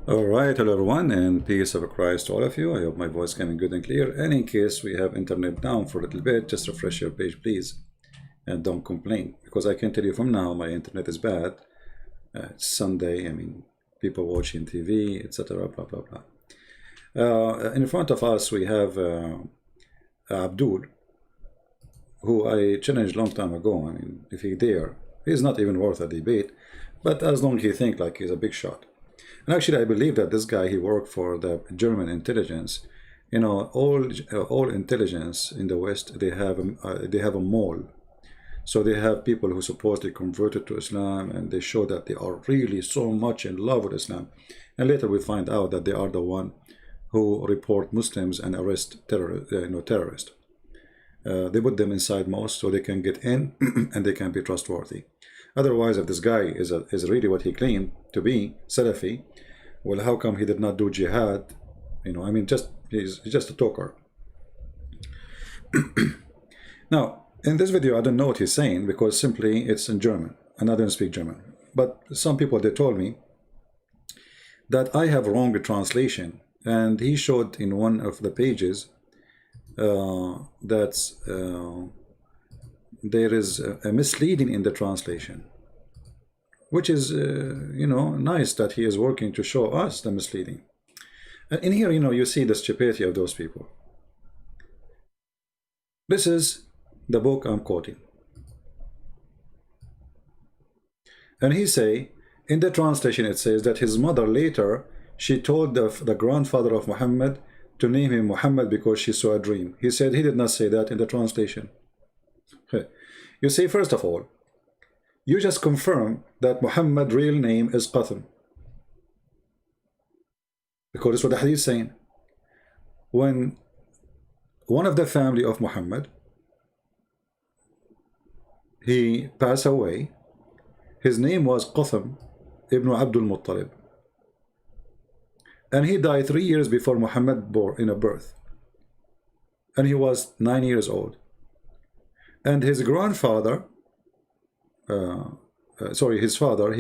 All right, hello everyone, and peace of Christ to all of you. I hope my voice coming good and clear. And in case we have internet down for a little bit, just refresh your page, please, and don't complain, because I can tell you from now my internet is bad. It's Sunday. I mean, people watching TV, etc. Blah blah blah. In front of us we have Abdul, who I challenged long time ago. I mean, if he dare, he's not even worth a debate. But as long as he think like he's a big shot. And actually, I believe that this guy, he worked for the German intelligence. You know, all intelligence in the West, they have a mole. So they have people who supposedly converted to Islam, and they show that they are really so much in love with Islam. And later we find out that they are the one who report Muslims and arrest terrorists. They put them inside mosques so they can get in and they can be trustworthy. Otherwise, if this guy is really what he claimed to be, Salafi, well, how come he did not do jihad? You know, I mean, he's just a talker. Now, in this video, I don't know what he's saying because simply it's in German and I don't speak German. But some people, they told me that I have wrong translation, and he showed in one of the pages that there is a misleading in the translation, which is, you know, nice that he is working to show us the misleading. In here, you know, you see the stupidity of those people. This is the book I'm quoting. And he say, in the translation, it says that his mother later, she told the grandfather of Muhammad to name him Muhammad because she saw a dream. He said he did not say that in the translation. You see, first of all, you just confirm that Muhammad's real name is Qasim, because that's what the hadith is saying. When one of the family of Muhammad, he passed away, his name was Qasim ibn Abdul Muttalib, and he died 3 years before Muhammad born in a birth, and he was 9 years old. And his grandfather, his father,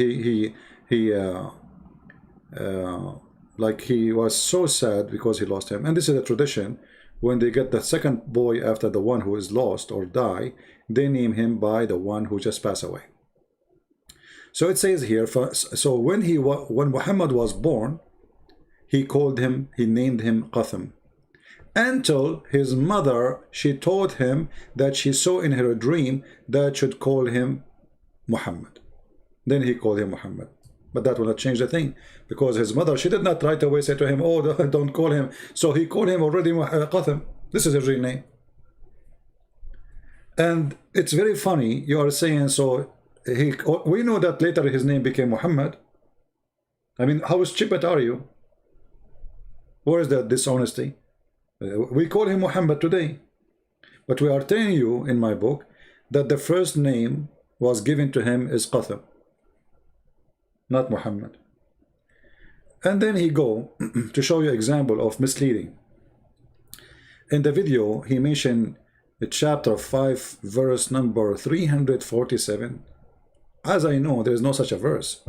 like he was so sad because he lost him. And this is a tradition. When they get the second boy after the one who is lost or die, they name him by the one who just passed away. So it says here, so when Muhammad was born, he named him Qasim, until his mother, she told him that she saw in her dream that should call him Muhammad. Then he called him Muhammad. But that will not change the thing, because his mother, she did not right away say to him, oh, don't call him. So he called him already Qasim. This is his real name. And it's very funny, you are saying, so we know that later his name became Muhammad. I mean, how stupid are you? Where is that dishonesty? We call him Muhammad today, but we are telling you in my book that the first name was given to him is Qasim, not Muhammad. And then he go to show you example of misleading. In the video, he mentioned chapter 5, verse number 347. As I know, there is no such a verse.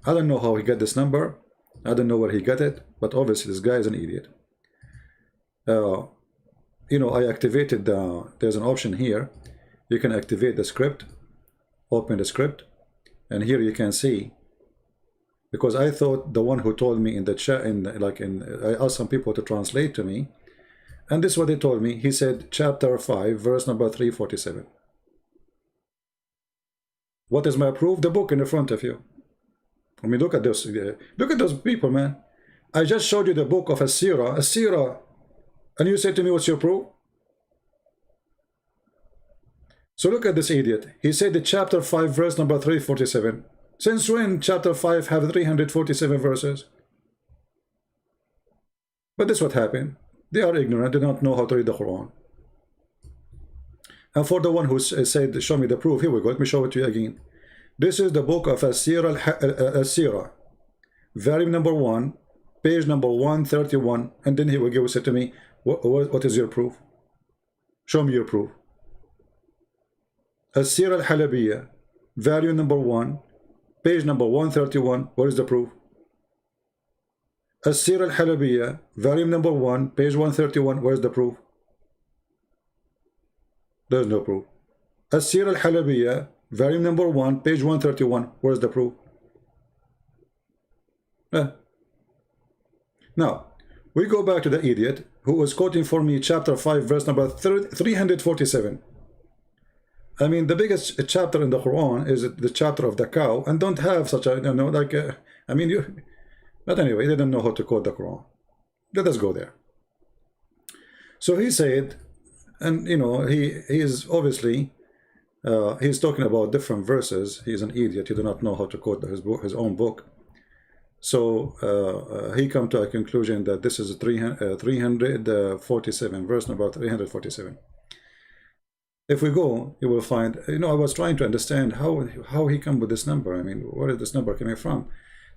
I don't know how he got this number. I don't know where he got it, but obviously this guy is an idiot. You know, I activated there's an option here. You can activate the script, open the script, and here you can see, because I thought the one who told me in the chat, I asked some people to translate to me, and this is what they told me. He said chapter 5, verse number 347. What is my proof? The book in the front of you. I mean, look at this. Look at those people, man. I just showed you the book of As-Sirah. And you say to me, what's your proof? So look at this idiot. He said the chapter 5, verse number 347. Since when chapter 5 have 347 verses? But this is what happened. They are ignorant. They don't know how to read the Quran. And for the one who said, show me the proof, here we go. Let me show it to you again. This is the book of As-Sirah, volume number 1, page number 131. And then he will give it to me, what is your proof? Show me your proof. As-Sirah al-Halabiyya, volume number 1, page number 131. What is the proof? As-Sir al-Halabiyya, volume number 1, page 131. Where's the proof? There's no proof. As-Sir al-Halabiyya, volume number 1, page 131. Where's the proof? Now, we go back to the idiot who was quoting for me chapter 5, verse number 347. I mean, the biggest chapter in the Quran is the chapter of the cow, and don't have such a, like, I mean, you, but anyway, they don't know how to quote the Quran. Let us go there. So he said, and he is obviously, he's talking about different verses. He's an idiot. He do not know how to quote his own book. So he come to a conclusion that this is 347, verse number 347. If we go, you will find, I was trying to understand how he come with this number. I mean, where is this number coming from?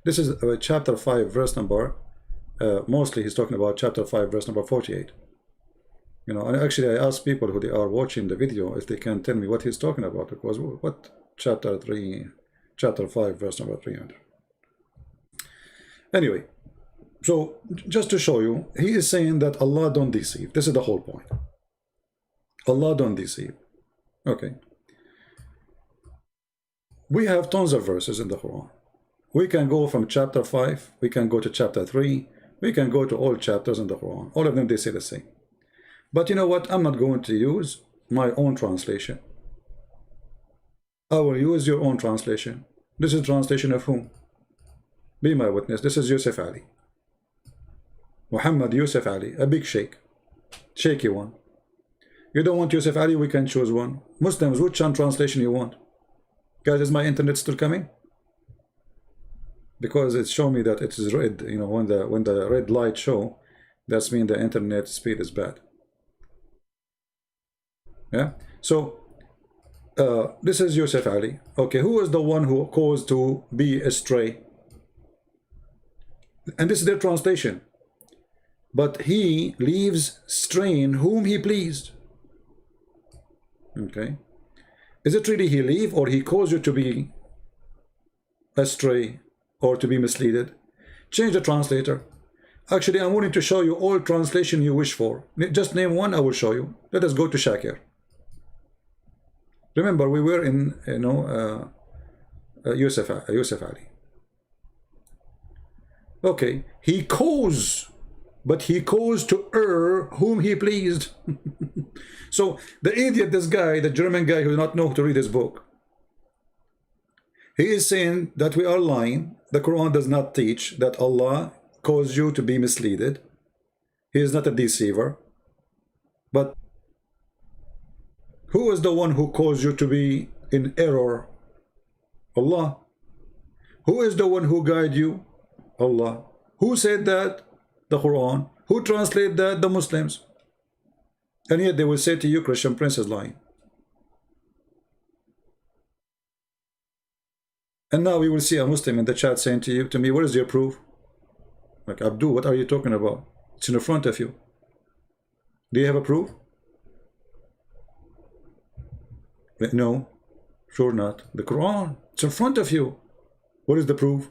This is chapter 5, verse number, mostly he's talking about chapter 5, verse number 48. And actually I asked people who they are watching the video if they can tell me what he's talking about, because what chapter 5, verse number 300. Anyway, so just to show you, he is saying that Allah don't deceive. This is the whole point. Allah don't deceive. Okay. We have tons of verses in the Quran. We can go from chapter 5, we can go to chapter 3, we can go to all chapters in the Quran. All of them, they say the same. But you know what? I'm not going to use my own translation. I will use your own translation. This is translation of whom? Be my witness. This is Yusuf Ali. Muhammad Yusuf Ali, a big sheikh. Shaky one. You don't want Yusuf Ali, we can choose one. Muslims, which translation you want? Guys, is my internet still coming? Because it's showing me that it is red. When the red light show, that's mean the internet speed is bad. Yeah. So this is Yusuf Ali. Okay, who is the one who caused to be astray? And this is their translation. But he leaves straying whom he pleased. Okay. Is it really he leave, or he caused you to be astray or to be misleaded? Change the translator. Actually, I'm willing to show you all translation you wish for. Just name one, I will show you. Let us go to Shakir. Remember, we were in, Yusuf Ali. Okay, he caused, but he caused to err whom he pleased. So the idiot, this guy, the German guy who does not know how to read his book, he is saying that we are lying. The Quran does not teach that Allah caused you to be misleaded. He is not a deceiver. But who is the one who caused you to be in error? Allah. Who is the one who guide you? Allah. Who said that? The Quran. Who translate that? The Muslims. And yet they will say to you, Christian Prince is lying. And now we will see a Muslim in the chat saying to me, what is your proof? Like, Abdul, what are you talking about? It's in front of you. Do you have a proof? No, sure not. The Quran, it's in front of you. What is the proof?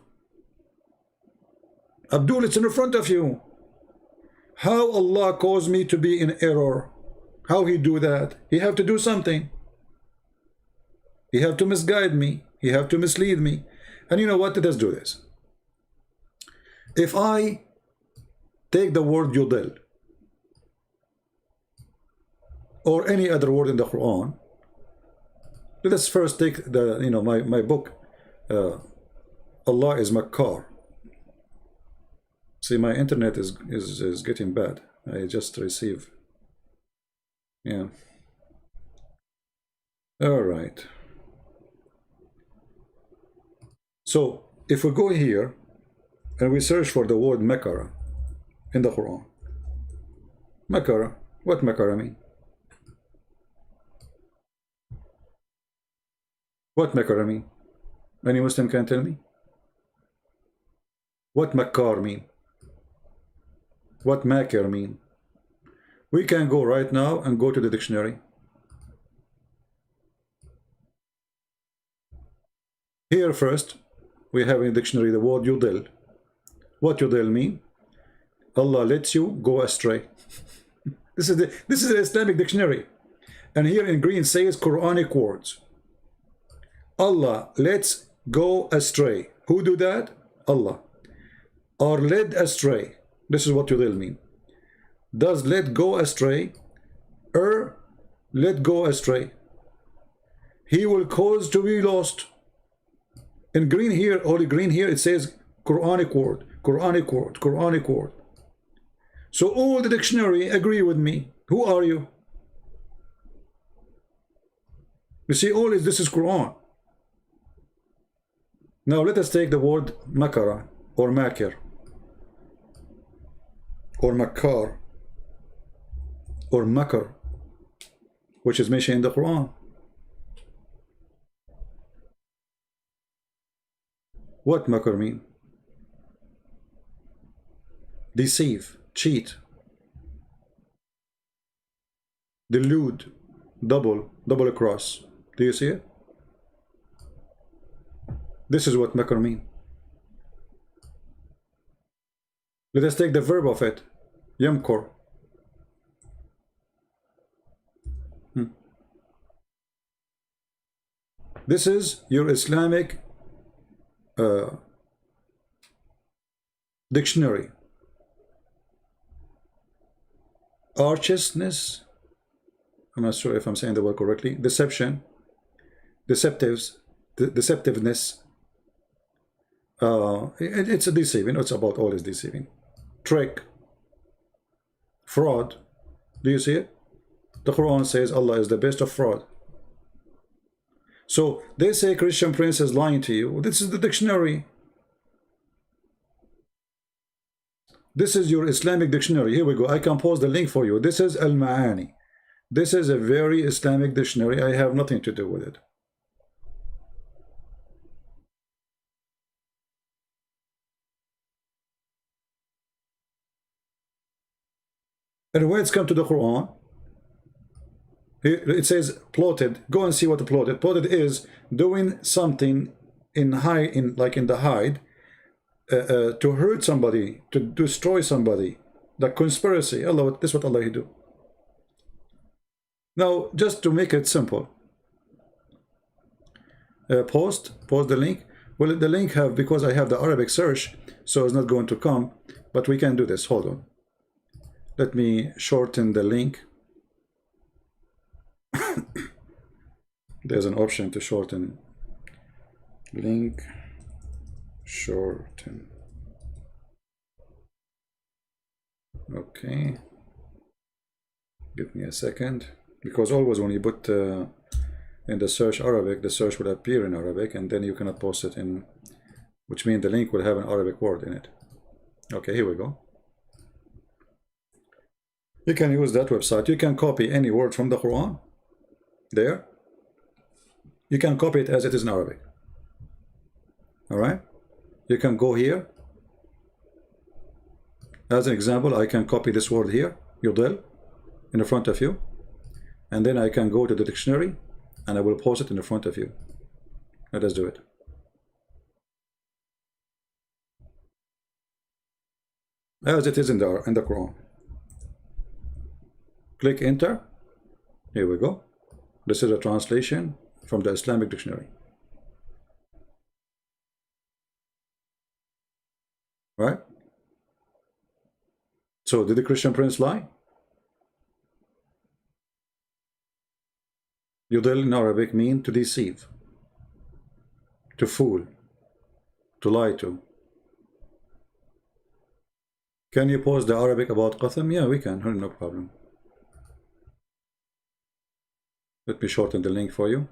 Abdul, it's in front of you. How Allah caused me to be in error? How He do that? He have to do something. He have to misguide me. He have to mislead me. And you know what? Let us do this. If I take the word yudil or any other word in the Quran, let us first take the my book. Allah is Makkar. See, my internet is getting bad. I just receive. Yeah. All right. So if we go here and we search for the word Makara in the Quran. Makara. What Makara mean? What Makara mean? Any Muslim can tell me? What Makkar mean? What Makar mean? We can go right now and go to the dictionary. Here first, we have in the dictionary the word yudil. What yudil mean? Allah lets you go astray. This is the Islamic dictionary. And here in green says Quranic words. Allah lets go astray. Who do that? Allah. Or led astray. This is what will mean. Does let go astray or let go astray? He will cause to be lost. In green here, only green here, it says Quranic word, Quranic word, Quranic word. So all the dictionary agree with me. Who are you? You see, all this is Quran. Now let us take the word makara or makir or makar or makar, which is mentioned in the Quran. What makar mean? Deceive, cheat, delude, double across. Do you see it? This is what makar mean. Let us take the verb of it, yamkur. This is your Islamic dictionary. Archestness, I'm not sure if I'm saying the word correctly. Deception, deceptiveness. It's a deceiving. It's about all is deceiving. Trick, fraud. Do you see it? The Quran says Allah is the best of fraud. So they say Christian Prince is lying to you. This is the dictionary. This is your Islamic dictionary. Here we go. I can post the link for you. This is Al-Ma'ani. This is a very Islamic dictionary. I have nothing to do with it. And when it's come to the Quran, it says plotted. Go and see what the plotted. Plotted is doing something in the hide to hurt somebody, to destroy somebody. The conspiracy. Allah, this is what Allah do. Now, just to make it simple, post the link. Well, the link because I have the Arabic search, so it's not going to come. But we can do this. Hold on. Let me shorten the link. There's an option to shorten link, shorten. Okay, give me a second, because always when you put in the search Arabic, the search will appear in Arabic, and then you cannot post it in, which means the link will have an Arabic word in it. Okay, here we go. You can use that website. You can copy any word from the Quran there. You can copy it as it is in Arabic. All right, you can go here. As an example, I can copy this word here, yudil, in the front of you, and then I can go to the dictionary and I will post it in the front of you. Let us do it. As it is in the Quran. Click enter. Here we go. This is a translation from the Islamic dictionary. Right? So did the Christian Prince lie? Yudil in Arabic mean to deceive, to fool, to lie to. Can you post the Arabic about Qatham? Yeah, we can, no problem. Let me shorten the link for you.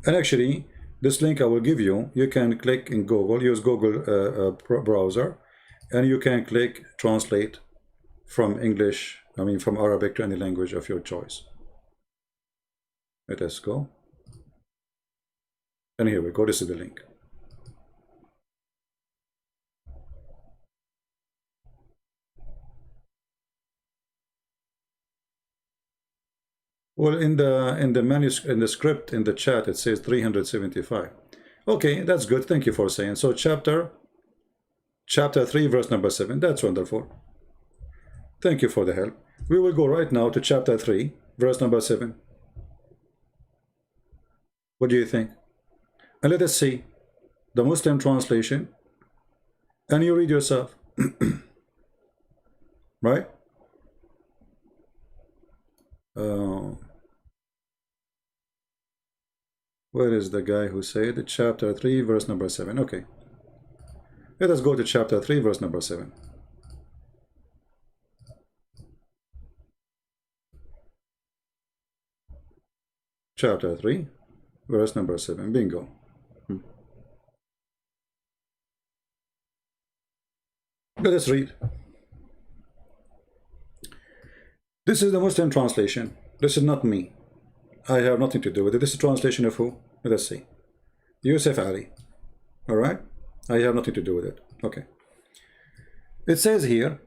And actually, this link I will give you, you can click in Google, use Google browser, and you can click translate from English, from Arabic to any language of your choice. Let us go. And here we go, this is the link. Well, in the manuscript, in the script, in the chat, it says 375. Okay, that's good. Thank you for saying. So chapter 3, verse number 7. That's wonderful. Thank you for the help. We will go right now to chapter 3, verse number 7. What do you think? And let us see the Muslim translation. And you read yourself. Right? Where is the guy who said chapter 3, verse number 7? Okay. Let us go to chapter 3, verse number 7. Chapter 3, verse number 7. Bingo. Let us read. This is the Muslim translation. This is not me. I have nothing to do with it. This is translation of who? Let us see. Yusuf Ali. Alright? I have nothing to do with it. Okay. It says here,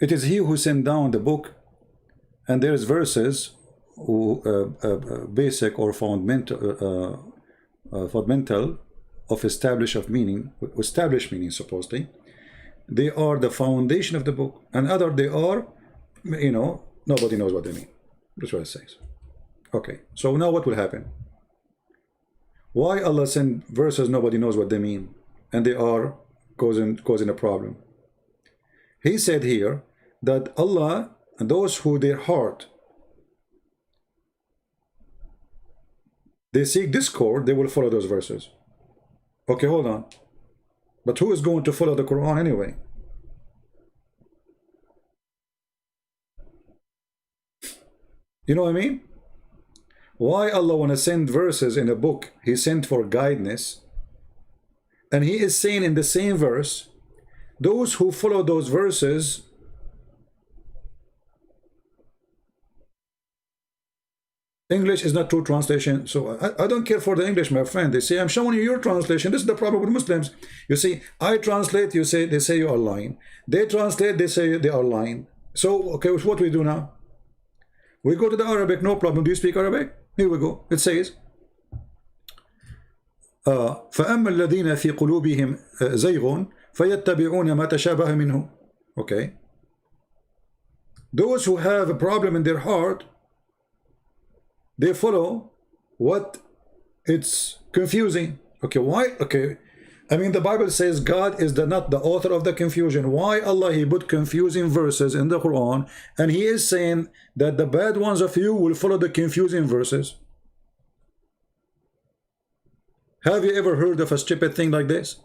it is he who sent down the book, and there's verses basic or fundamental of established meaning supposedly. They are the foundation of the book, and other they are, you know, nobody knows what they mean. That's what it says. Okay, so now what will happen? Why Allah send verses nobody knows what they mean, and they are causing a problem? He said here that Allah and those who their heart they seek discord, they will follow those verses. Okay, hold on. But who is going to follow the Quran anyway? You know what I mean? Why Allah want to send verses in a book he sent for guidance, and he is saying in the same verse, those who follow those verses English is not true translation, so I don't care for the English, my friend. They say, I'm showing you your translation. This is the problem with Muslims. You see, I translate, they say you are lying. They translate, they say they are lying. So, okay, what we do now? We go to the Arabic, no problem. Do you speak Arabic? Here we go. It says, فَأَمَّا الَّذِينَ فِي قُلُوبِهِمْ زَيْغٌ فَيَتَّبِعُونَ مَا تَشَابَهَ مِنْهُ. Okay. Those who have a problem in their heart, they follow what it's confusing. Okay, why? Okay, I mean the Bible says God is not the author of the confusion. Why Allah he put confusing verses in the Quran, and he is saying that the bad ones of you will follow the confusing verses? Have you ever heard of a stupid thing like this?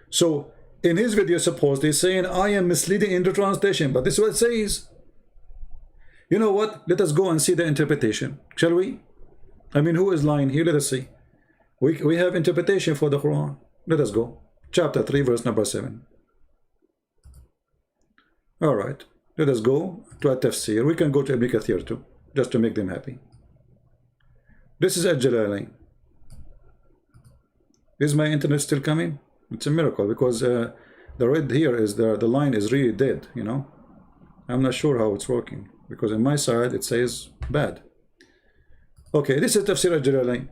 So in his video supposedly saying I am misleading in the translation, but this is what it says. You know what? Let us go and see the interpretation, shall we? I mean, who is lying here? Let us see. We have interpretation for the Quran. Let us go. Chapter 3, verse number 7. All right. Let us go to a tafsir. We can go to Ibn Kathir too, just to make them happy. This is Al-Jalalain. Is my internet still coming? It's a miracle, because the red here is the line is really dead, you know. I'm not sure how it's working, because on my side it says bad. Okay, this is Tafsir Al-Jalalain.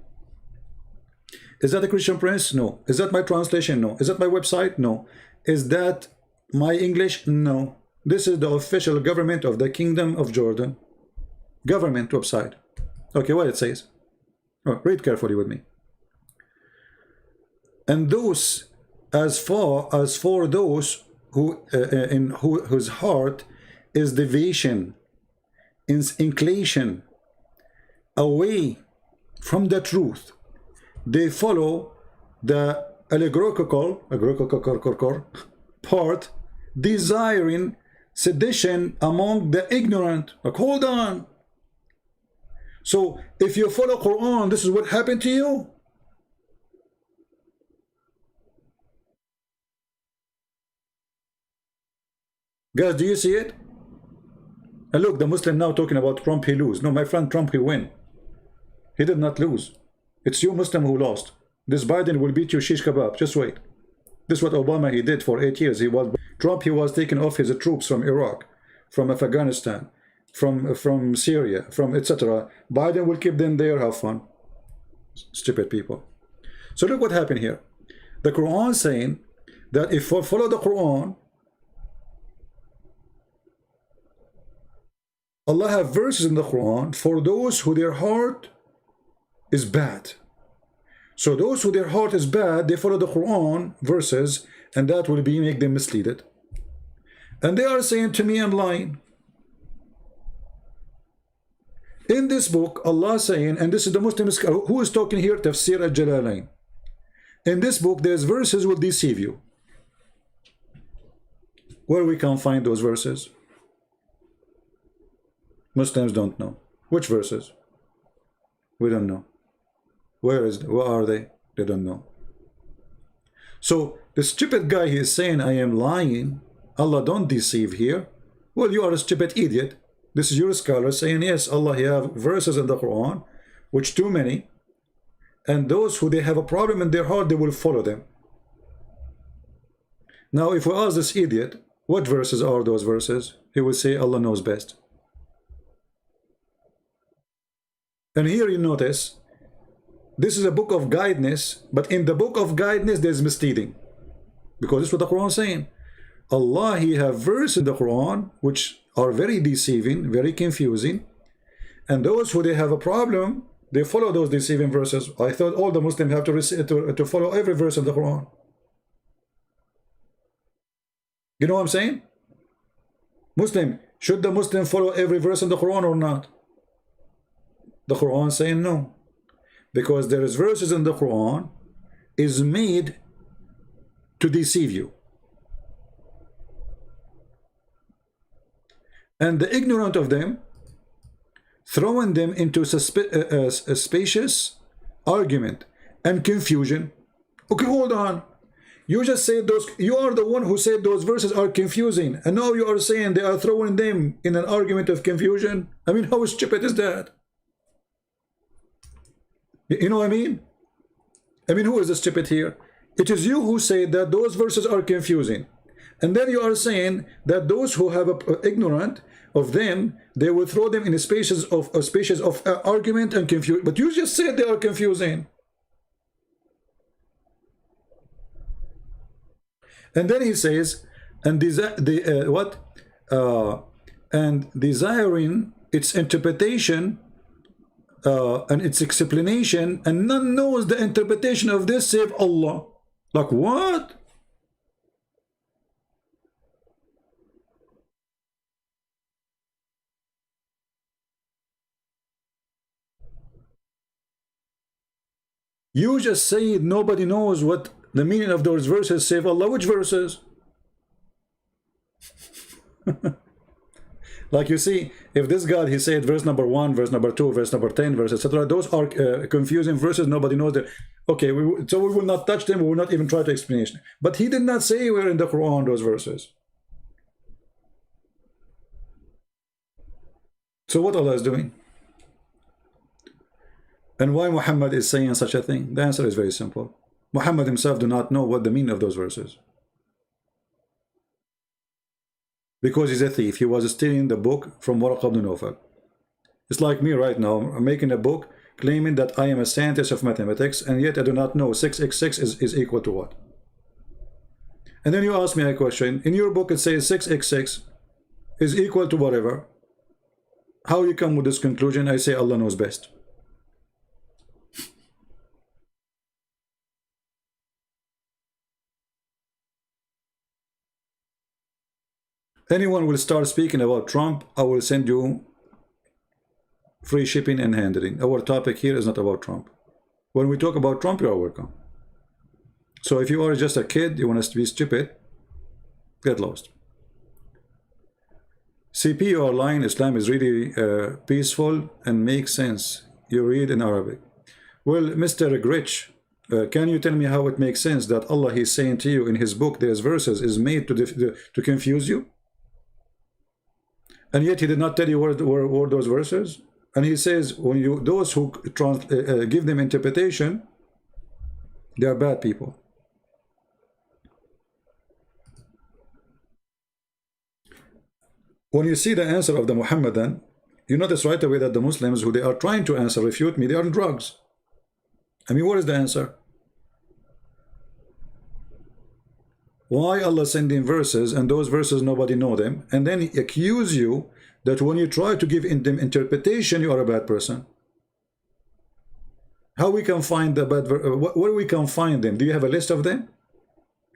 Is that a Christian Prince? No. Is that my translation? No. Is that my website? No. Is that my English? No. This is the official government of the Kingdom of Jordan. Government website. Okay, what it says. Oh, read carefully with me. And those, as for those who whose heart is deviation, inclination away from the truth, they follow the allegorical part, desiring sedition among the ignorant. Like, hold on. So if you follow Quran, this is what happened to you? Guys, do you see it? And look, the Muslim now talking about Trump, he lose. No, my friend, Trump, he win. He did not lose. It's you Muslim who lost. This Biden will beat you shish kebab. Just wait. This is what Obama he did for 8 years. Trump, he was taking off his troops from Iraq, from Afghanistan. from Syria, from etc. Biden will keep them there, have fun. Stupid people. So look what happened here. The Quran saying that if we follow the Quran, Allah have verses in the Quran for those who their heart is bad. So those who their heart is bad, they follow the Quran verses, and that will be make them misleaded. And they are saying to me, I'm lying. In this book, Allah saying, and this is the Muslim who is talking here, Tafsir al-Jalalain. In this book, there's verses will deceive you. Where we can find those verses? Muslims don't know. Which verses? We don't know. Where are they? They don't know. So the stupid guy, he is saying, I am lying. Allah don't deceive here. Well, you are a stupid idiot. This is your scholar saying, yes, Allah, he have verses in the Quran, which too many. And those who they have a problem in their heart, they will follow them. Now, if we ask this idiot, what verses are those verses? He will say, Allah knows best. And here you notice, this is a book of guidance, but in the book of guidance, there's misleading. Because this is what the Quran is saying. Allah, he have verses in the Quran, which are very deceiving, very confusing. And those who they have a problem, they follow those deceiving verses. I thought all the Muslims have to follow every verse of the Quran. You know what I'm saying? Muslim, should the Muslim follow every verse in the Quran or not? The Quran is saying no. Because there is verses in the Quran is made to deceive you. And the ignorant of them, throwing them into a spacious argument and confusion. Okay, hold on. You just said those, you are the one who said those verses are confusing. And now you are saying they are throwing them in an argument of confusion. I mean, how stupid is that? You know what I mean? I mean, who is the stupid here? It is you who say that those verses are confusing. And then you are saying that those who have ignorant of them, they will throw them in a spaces of argument and confusion. But you just said they are confusing. And then he says, and desiring its interpretation and its explanation, and none knows the interpretation of this save Allah. Like what? You just say nobody knows what the meaning of those verses save Allah. Which verses? Like you see, if this God, he said verse number 1, verse number 2, verse number 10, verse etc. Those are confusing verses. Nobody knows that. Okay, so we will not touch them. We will not even try to explanation. But he did not say where in the Quran those verses. So what Allah is doing? And why Muhammad is saying such a thing? The answer is very simple. Muhammad himself do not know what the meaning of those verses. Because he's a thief. He was stealing the book from Waraq ibn Nawfal. It's like me right now. I'm making a book claiming that I am a scientist of mathematics, and yet I do not know 6x6 is equal to what. And then you ask me a question. In your book it says 6x6 is equal to whatever. How you come with this conclusion? I say Allah knows best. Anyone will start speaking about Trump, I will send you free shipping and handling. Our topic here is not about Trump. When we talk about Trump, you are welcome. So if you are just a kid, you want us to be stupid, get lost. CP, you are lying. Islam is really peaceful and makes sense. You read in Arabic. Well, Mr. Grich, can you tell me how it makes sense that Allah, he's saying to you in his book, there's verses is made to confuse you? And yet he did not tell you where those verses. And he says, when you those who give them interpretation, they are bad people. When you see the answer of the Muhammadan, you notice right away that the Muslims who they are trying to answer, refute me, they are on drugs. I mean, what is the answer? Why Allah sending verses and those verses nobody know them, and then he accuse you that when you try to give them interpretation, you are a bad person? How we can find the bad? Where we can find them? Do you have a list of them?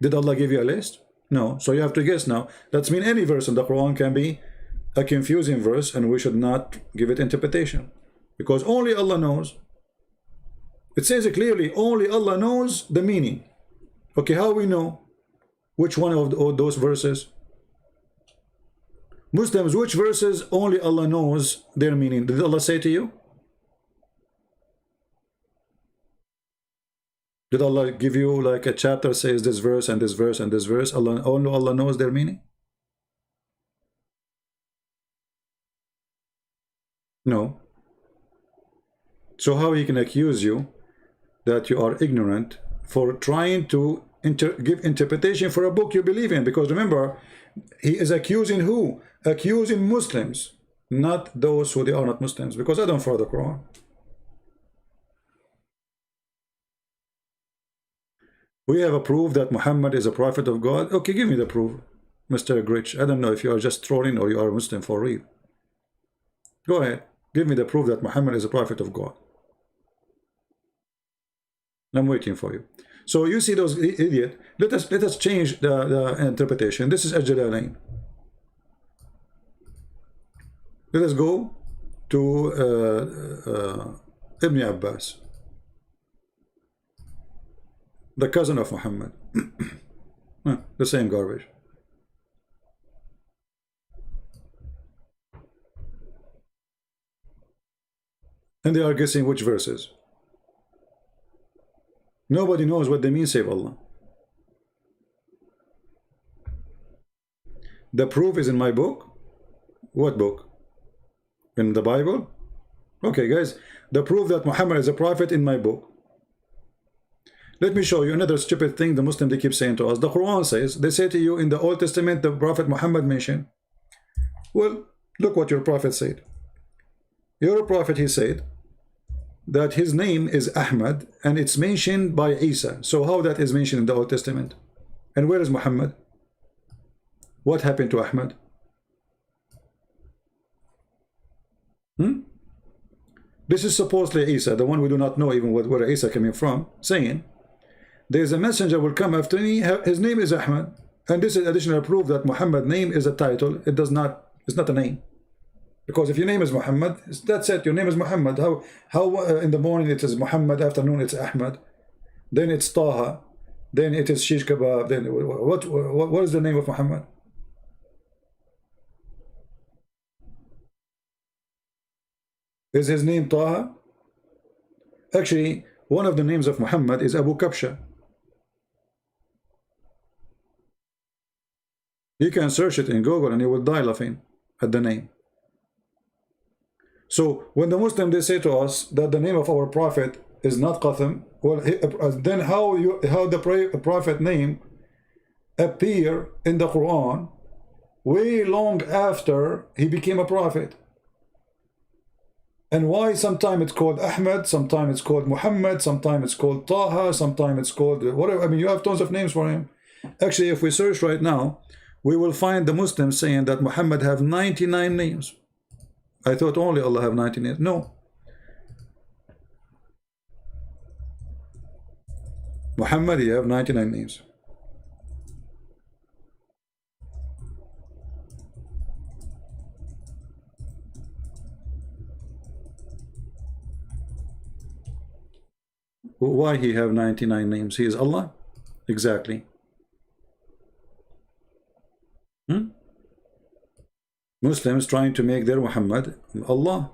Did Allah give you a list? No. So you have to guess now. That means any verse in the Quran can be a confusing verse, and we should not give it interpretation, because only Allah knows. It says it clearly, only Allah knows the meaning. Okay, how we know which one of those verses? Muslims, which verses only Allah knows their meaning? Did Allah say to you? Did Allah give you like a chapter says this verse and this verse and this verse? Only Allah knows their meaning? No. So how he can accuse you that you are ignorant for trying to give interpretation for a book you believe in? Because remember, he is accusing who? Accusing Muslims, not those who they are not Muslims, because I don't follow the Quran. We have a proof that Muhammad is a prophet of God. Okay, give me the proof, Mr. Grich. I don't know if you are just trolling or you are a Muslim for real. Go ahead, give me the proof that Muhammad is a prophet of God. I'm waiting for you. So you see those idiot. Let us change the interpretation. This is Al-Jalalain. Let us go to Ibn Abbas, the cousin of Muhammad. The same garbage. And they are guessing which verses. Nobody knows what they mean save Allah. The proof is in my book. What book? In the Bible? Okay, guys, the proof that Muhammad is a prophet in my book. Let me show you another stupid thing the Muslims they keep saying to us. The Quran says, they say to you in the Old Testament, the Prophet Muhammad mentioned. Well, look what your prophet said. Your prophet, he said that his name is Ahmad, and it's mentioned by Isa. So how that is mentioned in the Old Testament? And where is Muhammad? What happened to Ahmad? This is supposedly Isa, the one we do not know even where Isa coming from, saying there is a messenger will come after me, his name is Ahmad. And this is additional proof that Muhammad's name is a title. It's not a name. Because if your name is Muhammad, that's it, your name is Muhammad. How in the morning it is Muhammad, afternoon it's Ahmad, then it's Taha, then it is Shish Kebab, then what is the name of Muhammad? Is his name Taha? Actually, one of the names of Muhammad is Abu Kabsha. You can search it in Google and you will die laughing at the name. So when the Muslim they say to us that the name of our prophet is not Qasim, well, then how the prophet name appear in the Quran way long after he became a prophet? And why sometimes it's called Ahmad, sometimes it's called Muhammad, sometimes it's called Taha, sometimes it's called whatever. I mean, you have tons of names for him. Actually, if we search right now, we will find the Muslims saying that Muhammad have 99 names. I thought only Allah have 99 names. No. Muhammad, he have 99 names. Why he have 99 names? He is Allah? Exactly. Muslims trying to make their Muhammad Allah.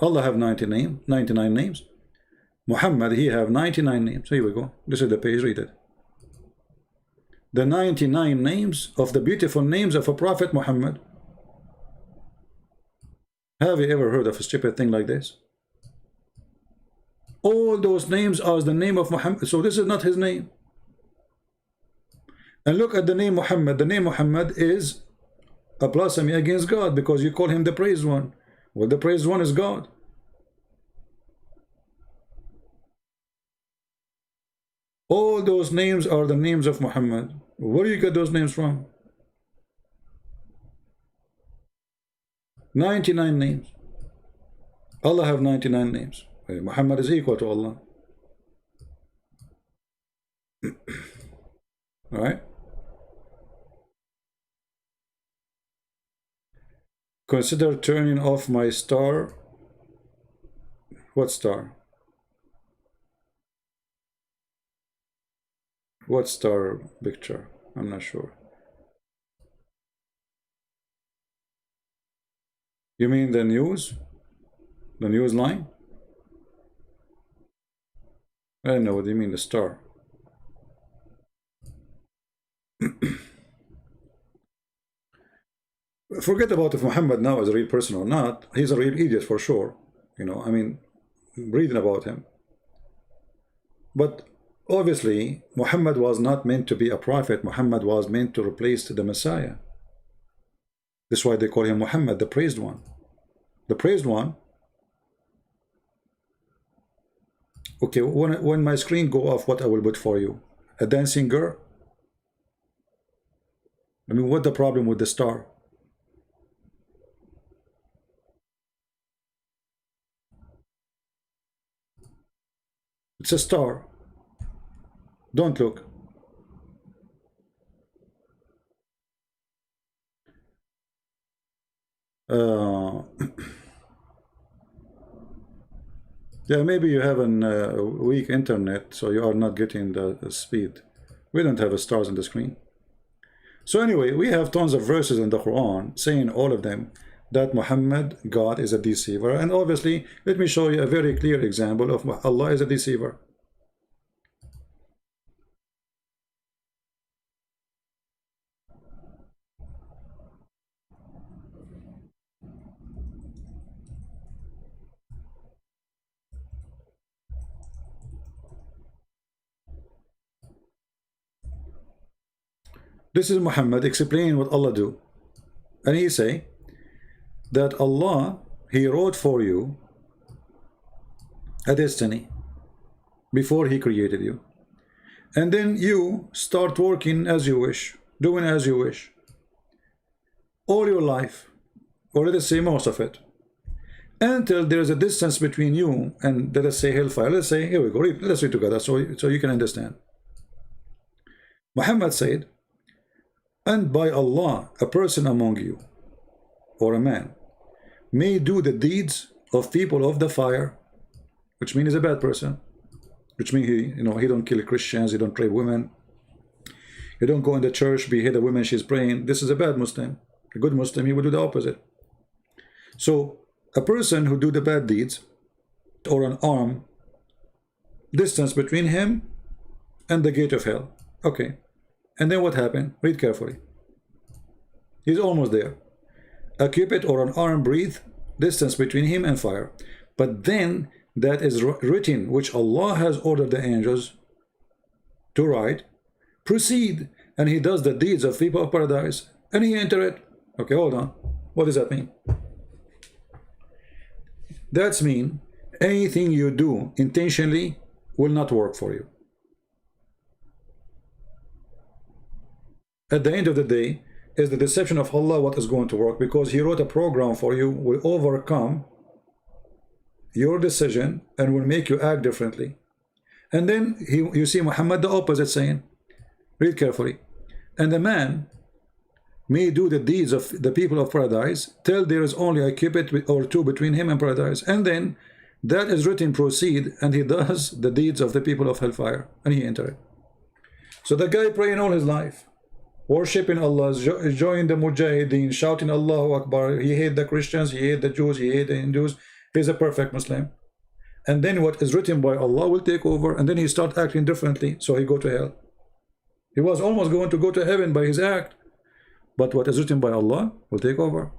Allah have 99 names. Muhammad, he have 99 names. So here we go. This is the page, read it. The 99 names of the beautiful names of a Prophet Muhammad. Have you ever heard of a stupid thing like this? All those names are the name of Muhammad. So this is not his name. And look at the name Muhammad. The name Muhammad is a blasphemy against God because you call him the praised one. Well, the praised one is God. All those names are the names of Muhammad. Where do you get those names from? 99 names. Allah have 99 names. Muhammad is equal to Allah. All right. Consider turning off my star. What star? What star picture? I'm not sure. You mean the news? The news line? I don't know what you mean, the star. Forget about if Muhammad now is a real person or not. He's a real idiot for sure. You know, I mean, reading about him. But obviously, Muhammad was not meant to be a prophet. Muhammad was meant to replace the Messiah. That's why they call him Muhammad, the praised one. The praised one. Okay, when my screen go off, what I will put for you? A dancing girl? I mean, what's the problem with the star? It's a star. Don't look. Yeah, maybe you have a weak internet, so you are not getting the speed. We don't have stars on the screen. So anyway, we have tons of verses in the Quran saying all of them that Muhammad, God, is a deceiver. And obviously, let me show you a very clear example of Allah is a deceiver. This is Muhammad explaining what Allah do. And he say that Allah, he wrote for you a destiny before he created you. And then you start working as you wish, doing as you wish. All your life, or let us say most of it. Until there is a distance between you and, let us say, hellfire. Let's say, here we go, let's read together so you can understand. Muhammad said, and by Allah, a person among you, or a man, may do the deeds of people of the fire, which means he's a bad person, which means he don't kill Christians, he don't rape women, he don't go in the church, behead a woman she's praying. This is a bad Muslim. A good Muslim, he will do the opposite. So a person who do the bad deeds, or an arm distance between him and the gate of hell. Okay. And then what happened? Read carefully. He's almost there. A cubit or an arm breadth distance between him and fire. But then that is written, which Allah has ordered the angels to write. Proceed, and he does the deeds of people of paradise, and he enter it. Okay, hold on. What does that mean? That's mean anything you do intentionally will not work for you. At the end of the day, is the deception of Allah what is going to work, because he wrote a program for you, will overcome your decision and will make you act differently. And then you see Muhammad the opposite saying, read carefully, and the man may do the deeds of the people of paradise till there is only a cubit or two between him and paradise, and then that is written, proceed, and he does the deeds of the people of hellfire, and he enter it. So the guy praying all his life, worshipping Allah, joining the Mujahideen, shouting Allahu Akbar, he hate the Christians, he hate the Jews, he hate the Hindus, he's a perfect Muslim. And then what is written by Allah will take over, and then he start acting differently, so he go to hell. He was almost going to go to heaven by his act, but what is written by Allah will take over.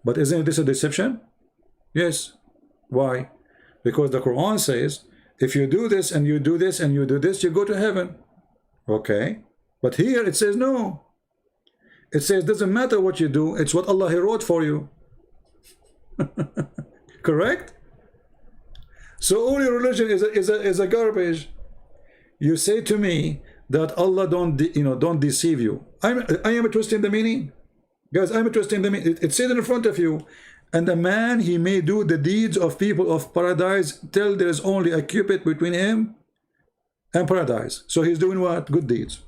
But isn't this a deception? Yes. Why? Because the Quran says, if you do this and you do this and you do this, you go to heaven. Okay. But here it says no. It says, doesn't matter what you do, it's what Allah He wrote for you. Correct? So all your religion is a garbage. You say to me that Allah don't deceive you. I am twisting the meaning. Guys, I'm twisting the meaning. It says in front of you, and a man, he may do the deeds of people of paradise till there is only a cubit between him and paradise. So he's doing what? Good deeds.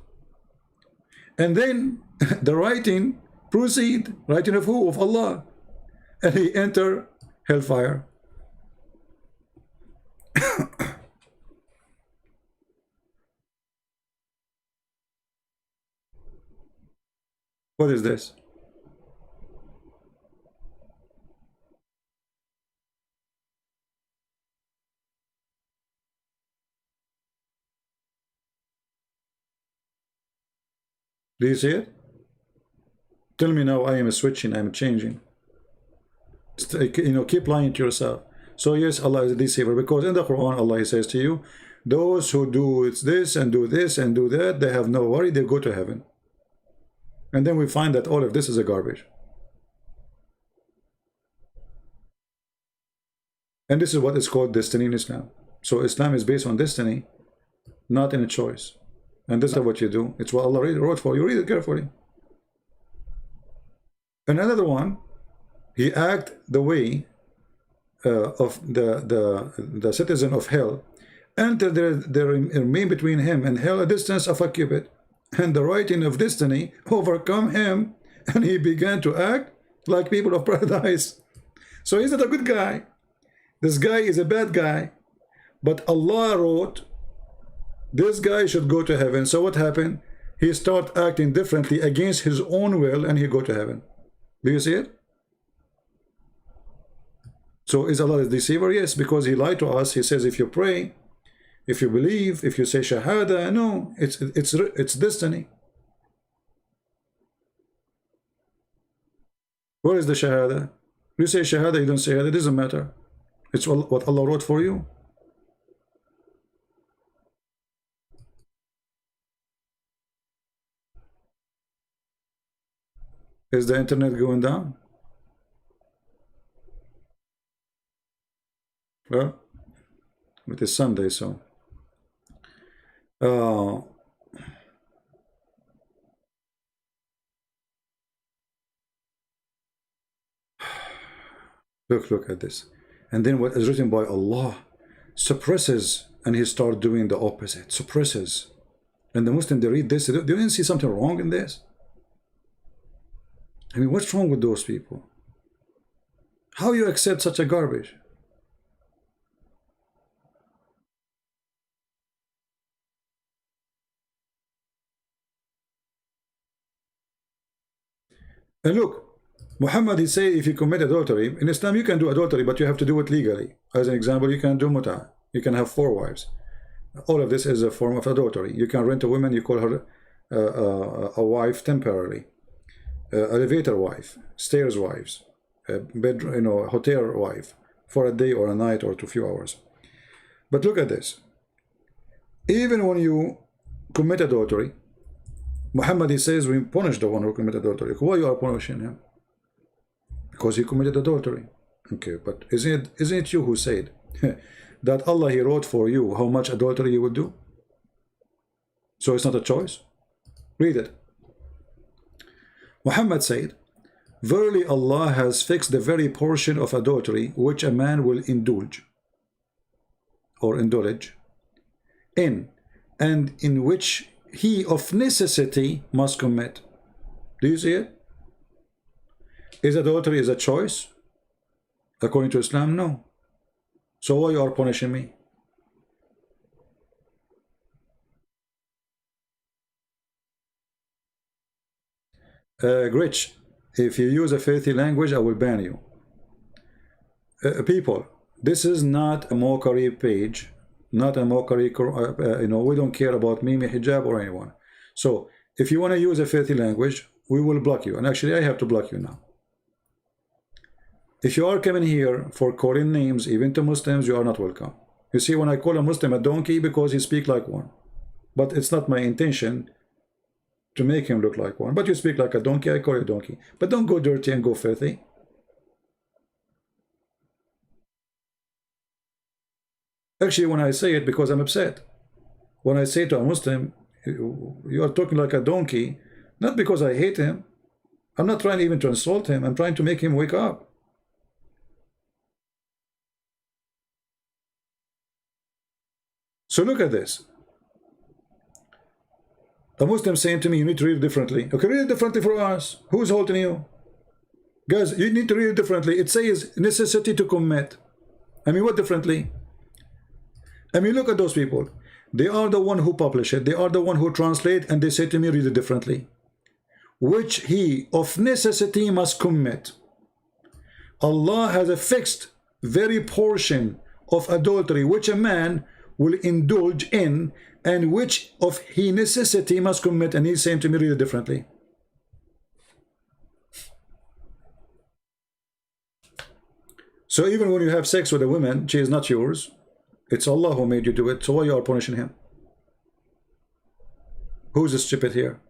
And then the writing proceed, writing of who? Of Allah. And he enter hellfire. What is this? Do you see it? Tell me now I am switching, I'm changing. Keep lying to yourself. So yes, Allah is a deceiver, because in the Quran, Allah says to you, those who do this and do this and do that, they have no worry, they go to heaven. And then we find that all of this is a garbage. And this is what is called destiny in Islam. So Islam is based on destiny, not in a choice. And this is what you do. It's what Allah wrote for you. Read it carefully. And another one, he act the way of the citizen of hell, and there remain between him and hell a distance of a cubit, and the writing of destiny overcome him, and he began to act like people of paradise. So he's not a good guy. This guy is a bad guy, but Allah wrote this guy should go to heaven. So what happened? He start acting differently against his own will, and he go to heaven. Do you see it? So is Allah a deceiver? Yes, because he lied to us. He says if you pray, if you believe, if you say shahada, no, it's destiny. Where is the shahada? You say shahada, you don't say shahada, it doesn't matter. It's what Allah wrote for you. Is the internet going down? Well, it is Sunday, so look at this. And then what is written by Allah suppresses, and he starts doing the opposite, suppresses. And the Muslim, they read this, they didn't see something wrong in this. I mean, what's wrong with those people? How you accept such a garbage? And look, Muhammad, he say if you commit adultery, in Islam you can do adultery, but you have to do it legally. As an example, you can do muta. You can have 4 wives. All of this is a form of adultery. You can rent a woman, you call her a wife temporarily. Elevator wife, stairs wives, bedroom, hotel wife, for a day or a night or 2 few hours. But look at this. Even when you commit adultery, Muhammad, he says we punish the one who committed adultery. Why you are punishing him? Because he committed adultery. Okay, but isn't it you who said that Allah, he wrote for you how much adultery you would do? So it's not a choice. Read it. Muhammad said, verily Allah has fixed the very portion of adultery which a man will indulge in, and in which he of necessity must commit. Do you see it? Is adultery a choice? According to Islam, no. So why you are punishing me? Gritch, if you use a filthy language, I will ban you. People, this is not a mockery page, not a mockery, we don't care about Mimi Hijab or anyone. So if you want to use a filthy language, we will block you. And actually, I have to block you now. If you are coming here for calling names, even to Muslims, you are not welcome. You see, when I call a Muslim a donkey, because he speaks like one. But it's not my intention to make him look like one. But you speak like a donkey, I call you a donkey. But don't go dirty and go filthy. Actually, when I say it, because I'm upset. When I say to a Muslim, you are talking like a donkey, not because I hate him. I'm not trying even to insult him. I'm trying to make him wake up. So look at this. A Muslim saying to me, you need to read it differently. Okay, read it differently for us. Who's holding you? Guys, you need to read it differently. It says necessity to commit. I mean, what differently? I mean, look at those people. They are the one who publish it. They are the one who translate, and they say to me, read it differently. Which he of necessity must commit. Allah has a fixed very portion of adultery which a man will indulge in, and which of he necessity must commit. And he's saying to me, read it differently. So even when you have sex with a woman, she is not yours. It's Allah who made you do it. So why you are punishing him? Who's the stupid here?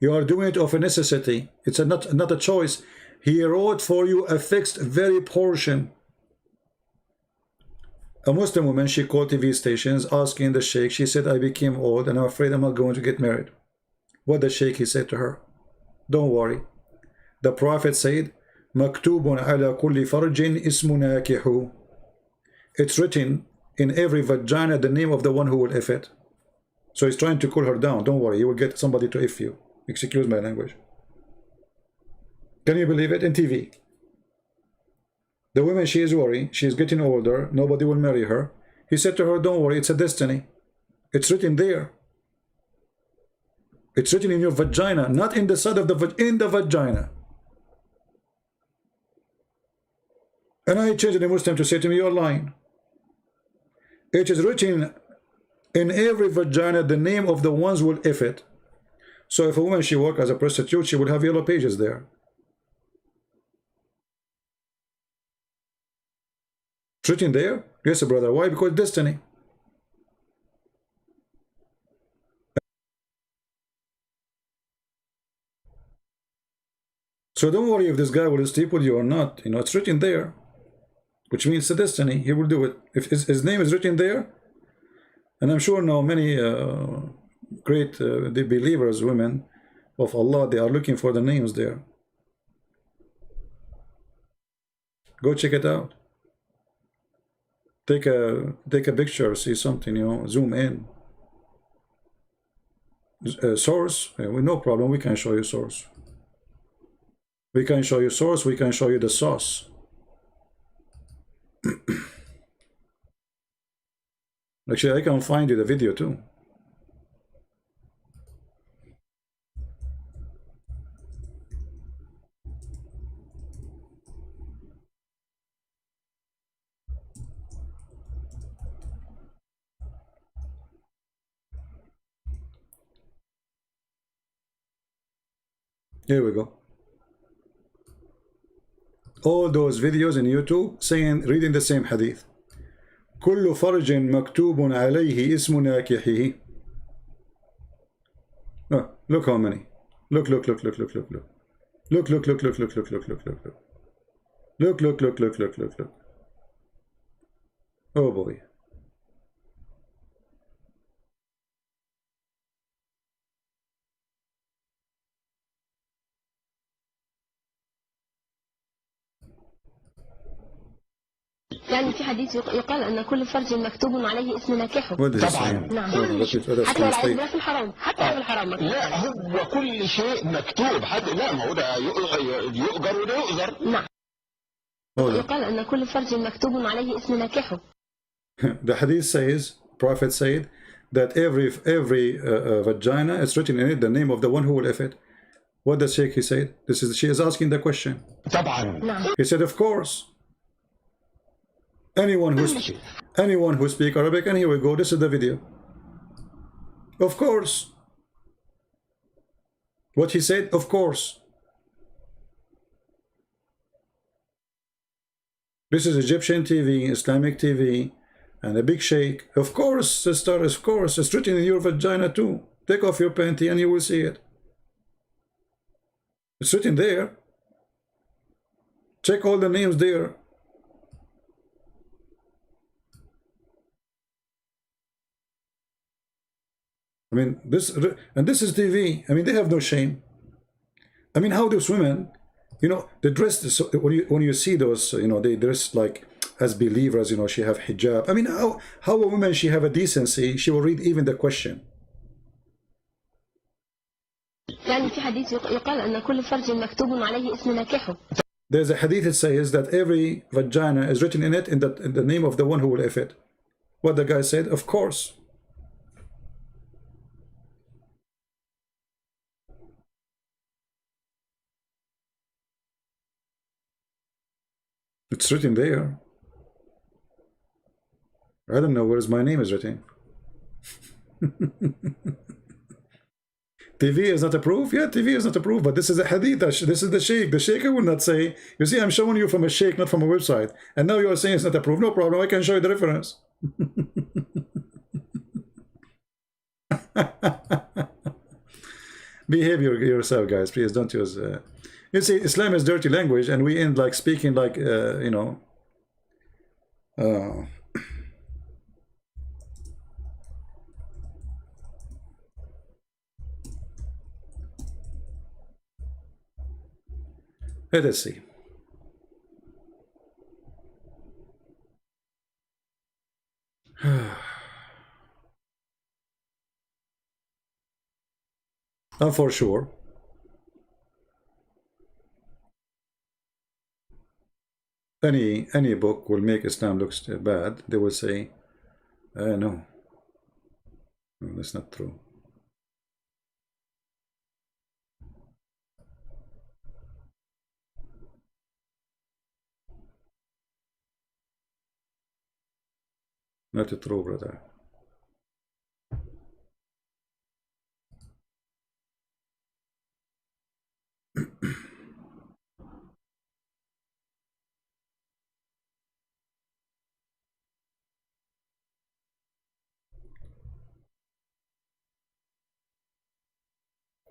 You are doing it of a necessity. It's not a choice. He wrote for you a fixed very portion. A Muslim woman, she called TV stations asking the sheikh. She said, I became old and I'm afraid I'm not going to get married. What the sheikh, he said to her, don't worry. The Prophet said, Maktubun ala kulli farjin ismu nakihu. It's written in every vagina the name of the one who will if it. So he's trying to cool her down. Don't worry, you will get somebody to if you. Excuse my language. Can you believe it? In TV. The woman, she is worried. She is getting older. Nobody will marry her. He said to her, don't worry, it's a destiny. It's written there. It's written in your vagina, not in the side of the in the vagina. And I changed the Muslim to say to me, you're lying. It is written in every vagina the name of the ones who will if it. So if a woman, she work as a prostitute, she would have yellow pages there. It's written there? Yes, brother. Why? Because destiny. So don't worry if this guy will sleep with you or not. You know, it's written there, which means the destiny. He will do it. If his name is written there, and I'm sure now many great the believers, women of Allah, they are looking for the names there. Go check it out. Take a picture, see something, you know, zoom in. Source, no problem, we can show you source. We can show you source, we can show you the sauce. Actually, I can find you the video too. Here we go. All those videos in YouTube saying, reading the same hadith. كل فرج مكتوب عليه اسم ناكحه. Look how many. Look. Look. Oh boy. يعني في حديث يقال أن كل فرج مكتوب عليه اسم ناكحه. طبعا. نعم. حتى لو في الحرام، حتى لو في الحرام مكتوب. لا، هو كل شيء مكتوب. حتى لا، ما هو ده يؤجر وده يؤذر. نعم. يقال أن كل فرج مكتوب عليه اسم ناكحه. The hadith says, Prophet said that every vagina is written in it the name of the one who will if it. What does Sheikh he said? She is asking the question. طبعا. نعم. He said, of course. Anyone who speak Arabic, and here we go, this is the video. Of course. What he said, of course. This is Egyptian TV, Islamic TV, and a big sheikh. Of course, sister, of course, it's written in your vagina too. Take off your panty and you will see it. It's written there. Check all the names there. I mean, this is TV. I mean, they have no shame. I mean, how those women, you know, they dress, so when you see those, you know, they dress like as believers, you know, she have hijab. I mean, how a woman, she have a decency, she will read even the question. يعني في حديث يقال أن كل فرج مكتوب عليه اسم ناكحه. There's a hadith that says that every vagina is written in it in the name of the one who will F it. What the guy said, of course. It's written there. I don't know where's my name is written. TV is not approved? Yeah, TV is not approved, but this is a hadith. This is the sheikh. The sheikh will not say, you see, I'm showing you from a sheikh, not from a website. And now you are saying it's not approved. No problem. I can show you the reference. Behave yourself, guys. Please don't use... You see, Islam is dirty language, and we end like speaking like, you know... Let us see. And for sure, any book will make Islam looks bad. They will say, no, that's not true. Not true, brother.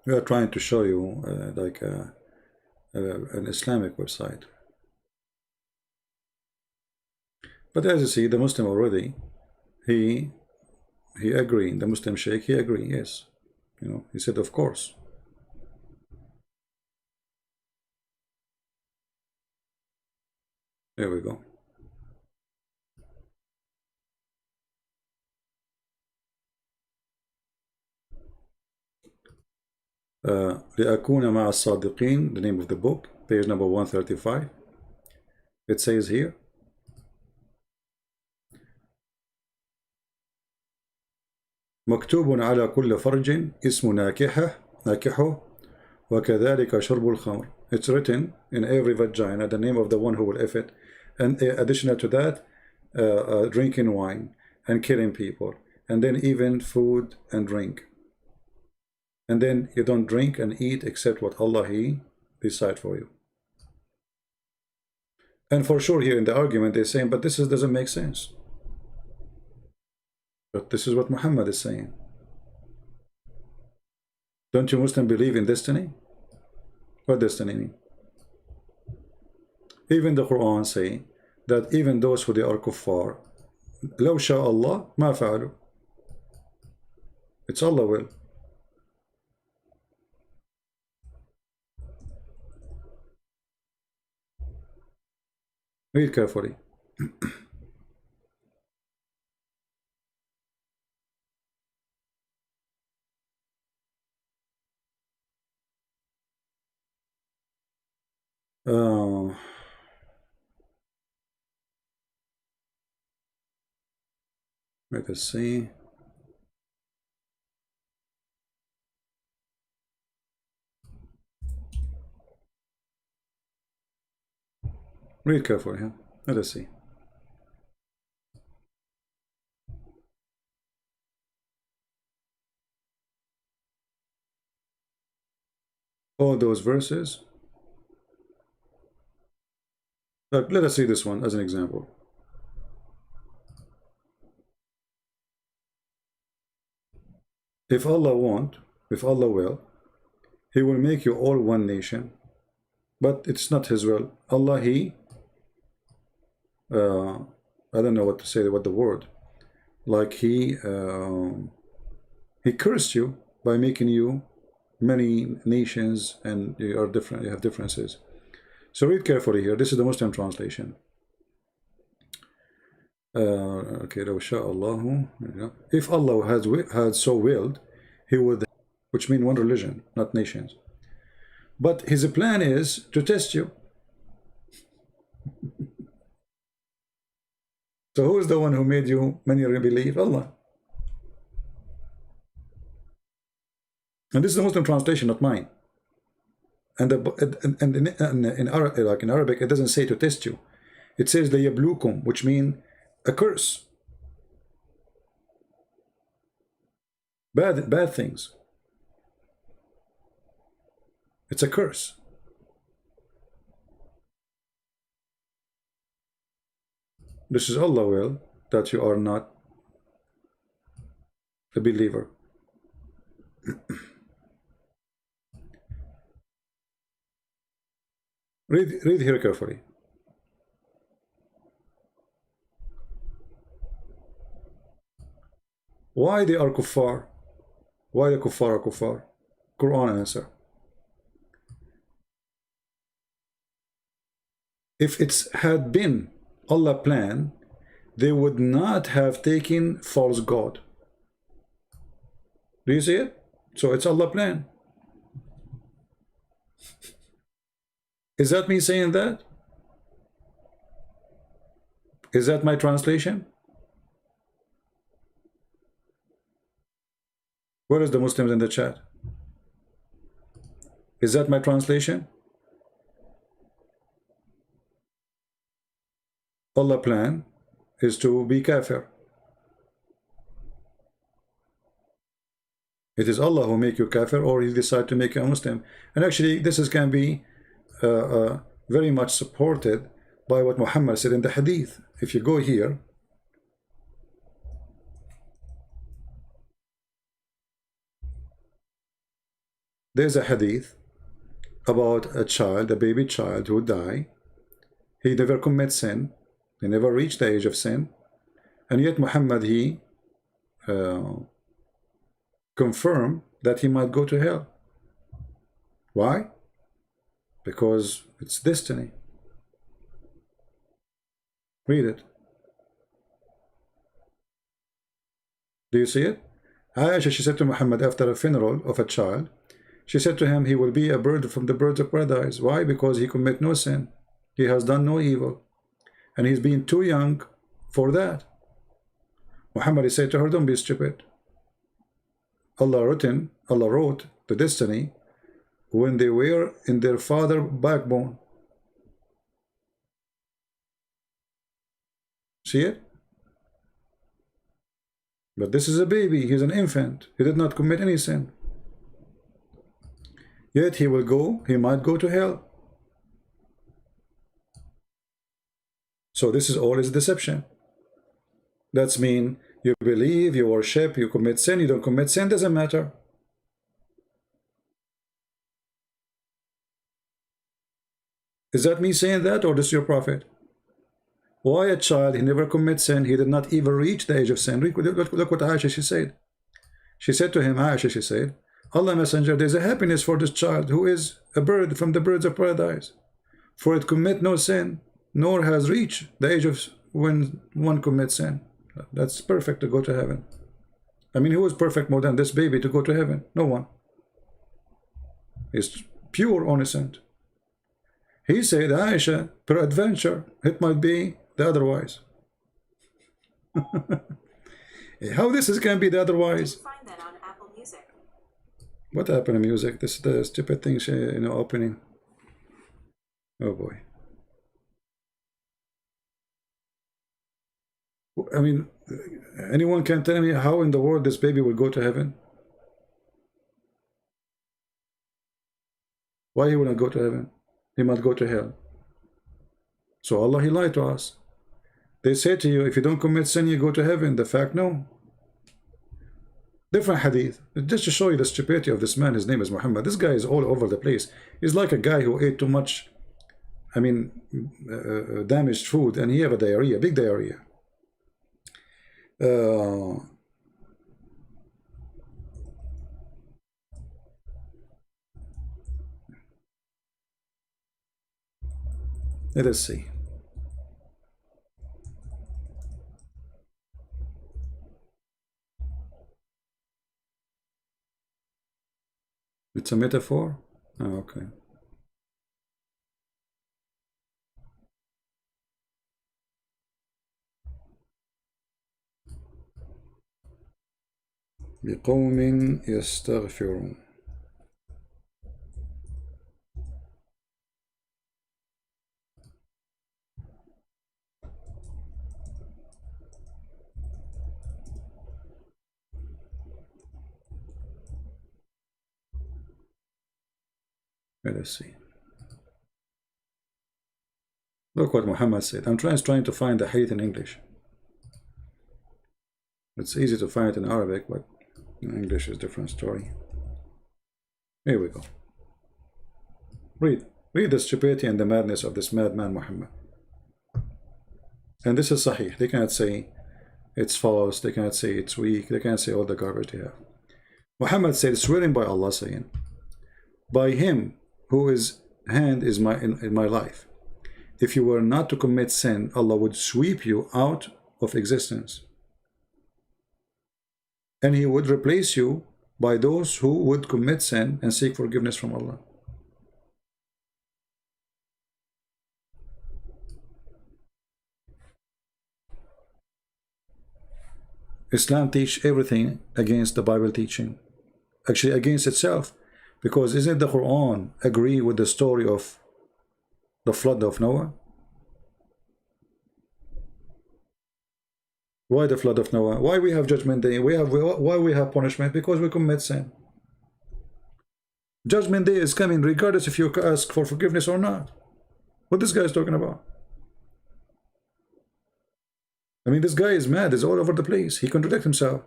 We are trying to show you like an Islamic website. But as you see, the Muslim already, he agreed. The Muslim sheikh, he agreed. Yes, you know, he said, of course. There we go. لأكون مع الصادقين, the name of the book, page number 135. It says here, مكتوب على كل فرج اسم ناكحه وكذلك شرب الخمر. It's written in every vagina the name of the one who will F it, and additional to that, drinking wine and killing people, and then even food and drink. And then you don't drink and eat except what Allah He decide for you. And for sure here in the argument they're saying, but this doesn't make sense. But this is what Muhammad is saying. Don't you Muslims believe in destiny? What destiny mean? Even the Quran say that even those who they are kuffar, لو شاء الله ما فعلوا. It's Allah will. Read carefully. Let us see. Read carefully. Huh? Let us see. All those verses. Look, let us see this one as an example. If Allah want, if Allah will, He will make you all one nation, but it's not His will. Allah, I don't know what to say, what the word, like He cursed you by making you many nations, and you are different, you have differences. So read carefully here. This is the Muslim translation. Okay, if Allah had so willed, He would, which means one religion, not nations. But His plan is to test you. So who is the one who made you many believe? Allah. And this is the Muslim translation, not mine. And in Arabic, it doesn't say to test you. It says liyablukum, which means a curse. Bad things. It's a curse. This is Allah will that you are not a believer. Read here carefully. Why they are kuffar? Why the kuffar are kuffar? Quran answer. If it had been Allah plan, they would not have taken false God. Do you see it? So it's Allah plan. Is that me saying that? Is that my translation? Where is the Muslims in the chat? Is that my translation? Allah plan is to be kafir. It is Allah who make you kafir, or He decide to make you a Muslim. And actually this can be very much supported by what Muhammad said in the hadith. If you go here, there's a hadith about a child, a baby child who died. He never commit sin. He never reached the age of sin. And yet Muhammad, he confirmed that he might go to hell. Why? Because it's destiny. Read it. Do you see it? Aisha, she said to Muhammad after a funeral of a child, she said to him, he will be a bird from the birds of paradise. Why? Because he commit no sin. He has done no evil. And he's been too young for that. Muhammad said to her, don't be stupid. Allah wrote the destiny when they were in their father backbone. See it? But this is a baby, he's an infant. He did not commit any sin. Yet he might go to hell. So this is all is deception. That's mean you believe, you worship, you commit sin, you don't commit sin, doesn't matter. Is that me saying that, or this is your prophet? Why a child, he never commits sin, he did not even reach the age of sin. Look what Aisha, she said. She said to him, Aisha, she said, Allah Messenger, there's a happiness for this child who is a bird from the birds of paradise. For it commit no sin, nor has reached the age of when one commits sin. That's perfect to go to heaven. I mean, who is perfect more than this baby to go to heaven? No one. He's pure innocent. He said, Aisha, peradventure, it might be the otherwise. How this can be the otherwise? Find that on Apple Music. What happened to music? This is the stupid thing, opening. Oh boy. I mean, anyone can tell me how in the world this baby will go to heaven? Why he will not go to heaven? He might go to hell. So Allah, he lied to us. They say to you, if you don't commit sin, you go to heaven. The fact, no. Different hadith. Just to show you the stupidity of this man, his name is Muhammad. This guy is all over the place. He's like a guy who ate too much, I mean, damaged food, and he have a diarrhea, big diarrhea. Let us see. It's a metaphor? Oh, okay. بقوم يستغفرون. Let us see. Look what Muhammad said. I'm trying to find the hadith in English. It's easy to find it in Arabic, but in English is a different story. Here we go. Read the stupidity and the madness of this madman Muhammad. And this is Sahih. They cannot say it's false. They cannot say it's weak. They cannot say all the garbage they have. Muhammad said, swearing by Allah, saying, by him whose hand is in my life, if you were not to commit sin, Allah would sweep you out of existence, and he would replace you by those who would commit sin and seek forgiveness from Allah. Islam teach everything against the Bible teaching, actually against itself, because isn't the Quran agree with the story of the flood of Noah? Why the flood of Noah? Why we have judgment day? Why we have punishment? Because we commit sin. Judgment day is coming regardless if you ask for forgiveness or not. What this guy is talking about? I mean, this guy is mad. He's all over the place. He contradicts himself.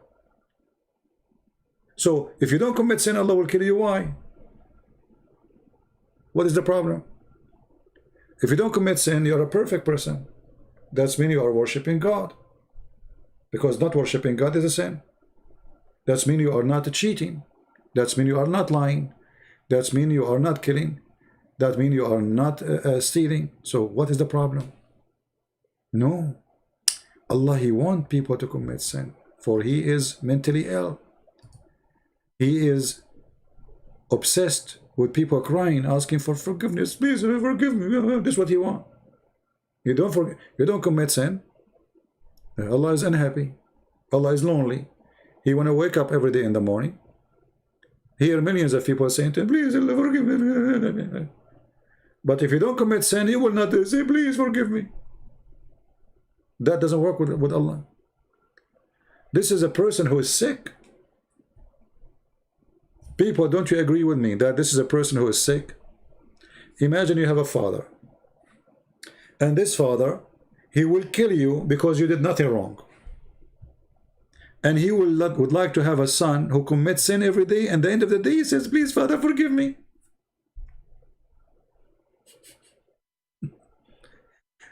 So if you don't commit sin, Allah will kill you. Why? What is the problem? If you don't commit sin, you're a perfect person. That means you are worshiping God. Because not worshiping God is a sin. That means you are not cheating. That means you are not lying. That means you are not killing. That means you are not stealing. So what is the problem? No. Allah, He wants people to commit sin. For He is mentally ill. He is obsessed with people crying, asking for forgiveness. Please forgive me. This is what He wants. You don't commit sin. Allah is unhappy. Allah is lonely. He want to wake up every day in the morning. Hear millions of people saying to him, please Allah, forgive me. But if you don't commit sin, He will not say, please forgive me. That doesn't work with Allah. This is a person who is sick. People, don't you agree with me that this is a person who is sick? Imagine you have a father. And this father, he will kill you because you did nothing wrong. And he would like to have a son who commits sin every day, and at the end of the day he says, please Father, forgive me.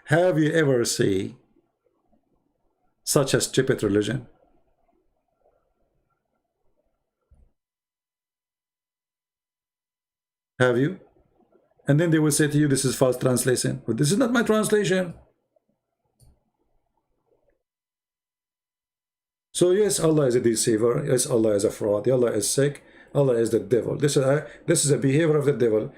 Have you ever seen such a stupid religion? Have you? And then they will say to you, this is false translation. But this is not my translation. So yes, Allah is a deceiver. Yes, Allah is a fraud. Allah is sick. Allah is the devil. This is a behavior of the devil.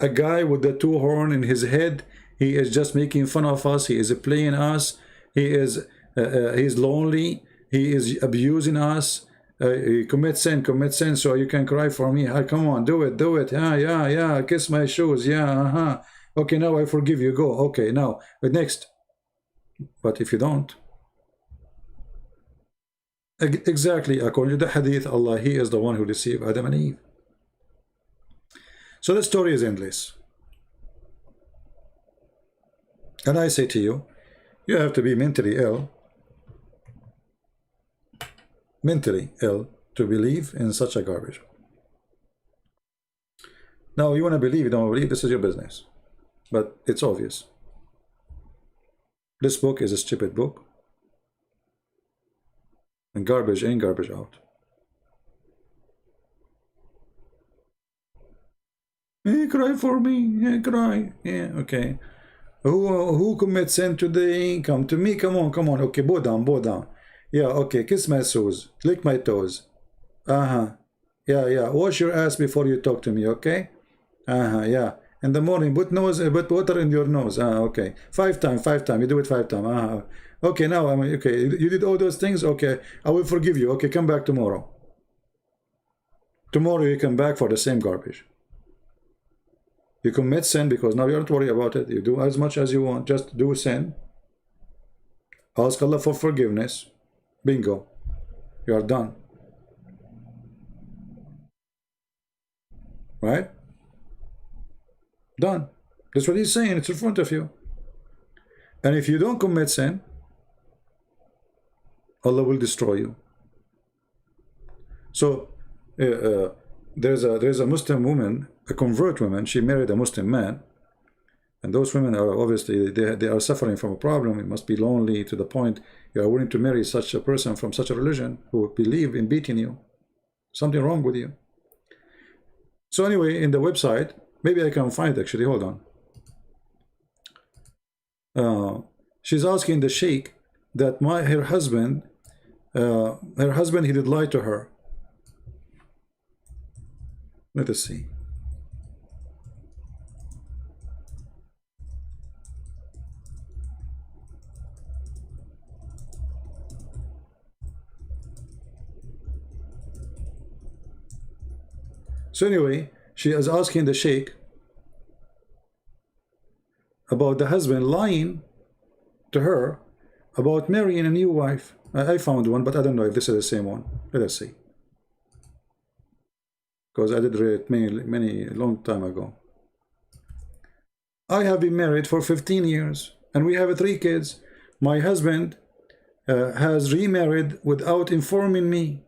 A guy with the two horns in his head. He is just making fun of us. He is playing us. He is lonely. He is abusing us. Commit sin, so you can cry for me. Come on, do it. Yeah. Kiss my shoes. Yeah, Okay, now I forgive you. Go. Okay, now next. But if you don't, exactly according to the hadith, Allah, He is the one who deceived Adam and Eve. So the story is endless. And I say to you, you have to be mentally ill to believe in such a garbage. Now, you want to believe, you don't believe, this is your business. But it's obvious. This book is a stupid book. And garbage in, garbage out. Cry for me, cry. Yeah, okay. Who commits sin today? Come to me, come on, come on. Okay, bow down, bow down. Yeah, okay, kiss my toes, lick my toes. Yeah, yeah, wash your ass before you talk to me, okay? Yeah. In the morning, put water in your nose. Okay. 5 times, you do it 5 times. Okay, now, okay, you did all those things? Okay, I will forgive you. Okay, come back tomorrow. Tomorrow you come back for the same garbage. You commit sin because now you don't worry about it. You do as much as you want. Just do sin. Ask Allah for forgiveness. Bingo. You are done. Right? Done. That's what he's saying. It's in front of you. And if you don't commit sin, Allah will destroy you. So there's a Muslim woman, a convert woman. She married a Muslim man, and those women are obviously they are suffering from a problem. It must be lonely to the point you are willing to marry such a person from such a religion who believe in beating you. Something wrong with you. So anyway, in the website, maybe I can find it actually. Hold on. She's asking the sheikh that her husband, he did lie to her. Let us see. So anyway, she is asking the sheikh about the husband lying to her about marrying a new wife. I found one, but I don't know if this is the same one. Let us see. Because I did read it many long time ago. I have been married for 15 years and we have 3 kids. My husband has remarried without informing me,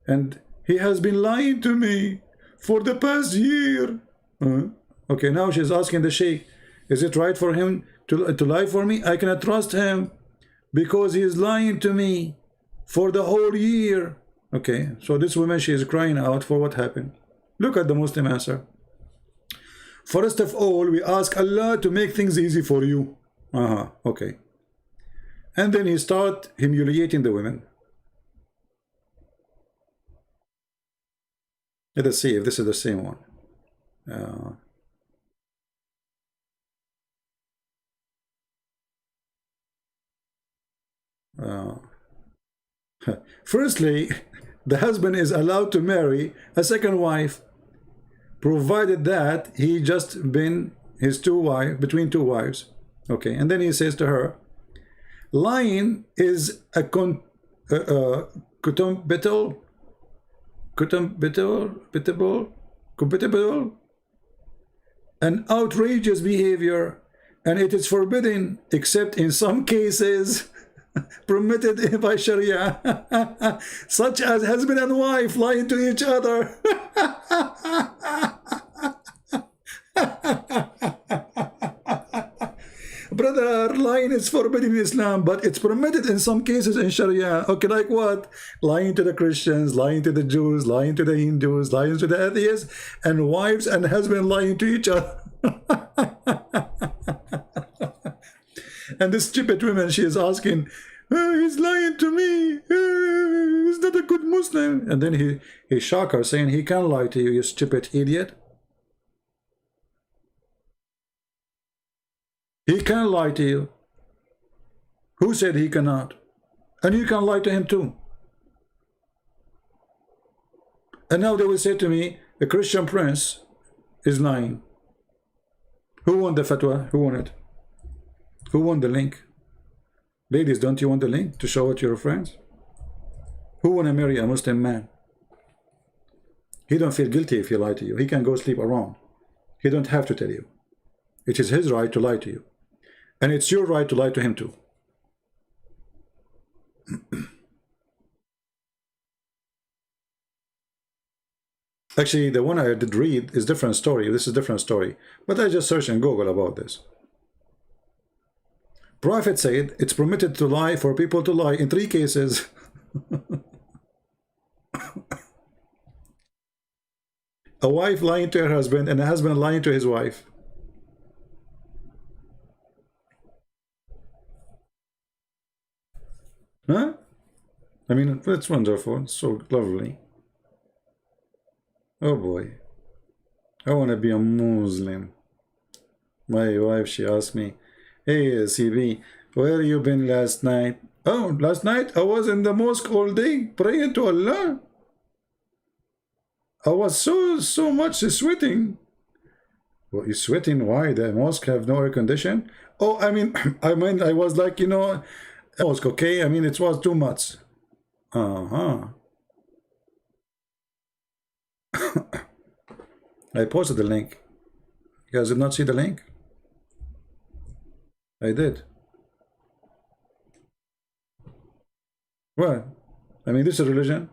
and he has been lying to me for the past year. Okay, now she's asking the sheikh, is it right for him to lie for me? I cannot trust him because he is lying to me for the whole year. Okay, so this woman, she is crying out for what happened. Look at the Muslim answer. First of all, we ask Allah to make things easy for you. Okay. And then he start humiliating the women. Let us see if this is the same one. Firstly, the husband is allowed to marry a second wife, provided that he just been between 2 wives. Okay, and then he says to her, lying is a compatible, an outrageous behavior, and it is forbidden except in some cases permitted by Sharia, such as husband and wife lying to each other. Brother, lying is forbidden in Islam, but it's permitted in some cases in Sharia. Okay, like what? Lying to the Christians, lying to the Jews, lying to the Hindus, lying to the atheists, and wives and husbands lying to each other. And this stupid woman, she is asking, he's lying to me. He's not a good Muslim. And then he shocked her, saying, he can't lie to you, you stupid idiot. He can't lie to you. Who said he cannot? And you can lie to him too. And now they will say to me, the Christian prince is lying. Who won the fatwa? Who won it? Who won the link? Ladies, don't you want the link to show it to your friends? Who want to marry a Muslim man? He don't feel guilty if he lie to you. He can go sleep around. He don't have to tell you. It is his right to lie to you. And it's your right to lie to him too. Actually, the one I did read is different story. This is different story. But I just searched in Google about this. Prophet said it's permitted to lie for people to lie in 3 cases. A wife lying to her husband and a husband lying to his wife. Huh? I mean, it's wonderful. It's so lovely. Oh boy. I want to be a Muslim. My wife, she asked me, hey, CB, where you been last night? Oh, last night I was in the mosque all day praying to Allah. I was so much sweating. Well, you're sweating? Why? The mosque have no air condition? Oh, I mean, I was like, you know, mosque, okay? I mean, it was too much. I posted the link. You guys did not see the link? I did. What? I mean, this is religion.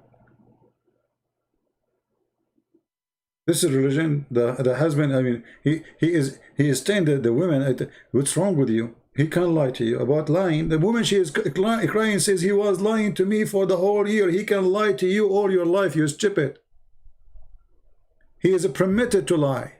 This is religion. The husband, I mean, he is saying that the women, what's wrong with you? He can't lie to you about lying. The woman, she is crying, says he was lying to me for the whole year. He can lie to you all your life, you stupid. He is permitted to lie.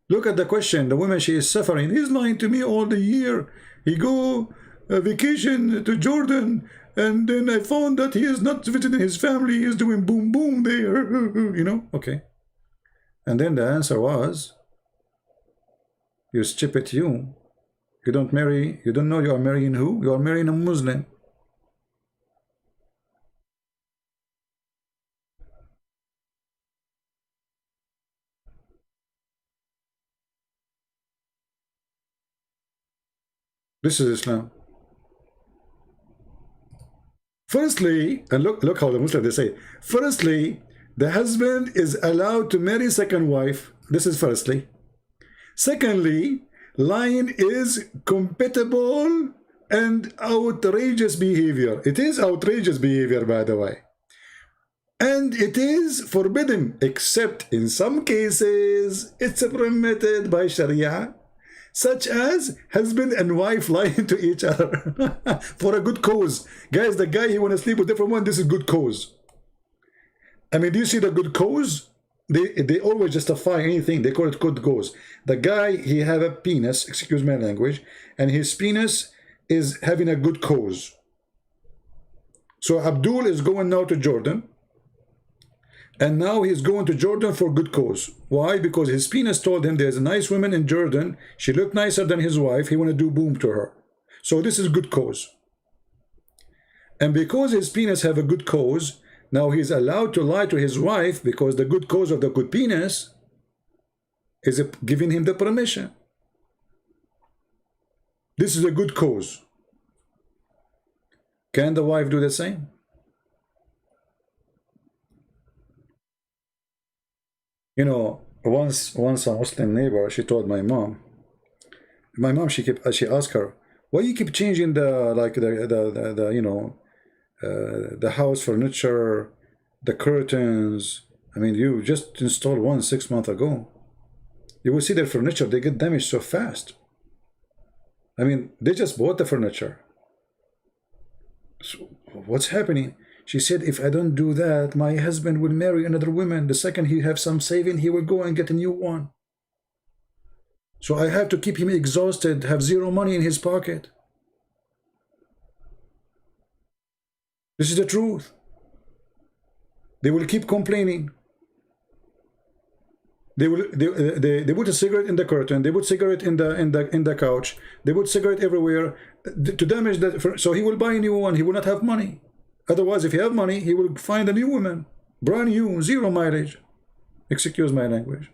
Look at the question. The woman, she is suffering. He's lying to me all the year. He go vacation to Jordan, and then I found that he is not visiting his family. He is doing boom boom there, you know. Okay. And then the answer was, you stupid you. You don't marry. You don't know you are marrying who? You are marrying a Muslim. This is Islam. Firstly, and look how the Muslims, they say, firstly, the husband is allowed to marry second wife. This is firstly. Secondly, lying is compatible and outrageous behavior. It is outrageous behavior, by the way. And it is forbidden, except in some cases, it's permitted by Sharia, such as husband and wife lying to each other for a good cause. Guys, the guy, he want to sleep with different one, this is good cause. I mean, do you see the good cause? They always justify anything. They call it good cause. The guy, he have a penis, excuse my language, and his penis is having a good cause. So Abdul is going now to Jordan, and now he's going to Jordan for good cause. Why? Because his penis told him there's a nice woman in Jordan. She looked nicer than his wife. He want to do boom to her. So this is good cause. And because his penis have a good cause, now he's allowed to lie to his wife because the good cause of the good penis is giving him the permission. This is a good cause. Can the wife do the same? You know, once a Muslim neighbor, she told my mom, she asked her, why you keep changing the you know, the house furniture, the curtains? I mean, you just installed one 6 months ago. You will see their furniture, they get damaged so fast. I mean, they just bought the furniture. So what's happening? She said, if I don't do that, my husband will marry another woman. The second he have some saving, he will go and get a new one. So I have to keep him exhausted, have zero money in his pocket. This is the truth. They will keep complaining. They put a cigarette in the curtain. They put cigarette in the couch. They put cigarette everywhere to damage that. So he will buy a new one. He will not have money. Otherwise, if he have money, he will find a new woman, brand new, zero mileage. Excuse my language.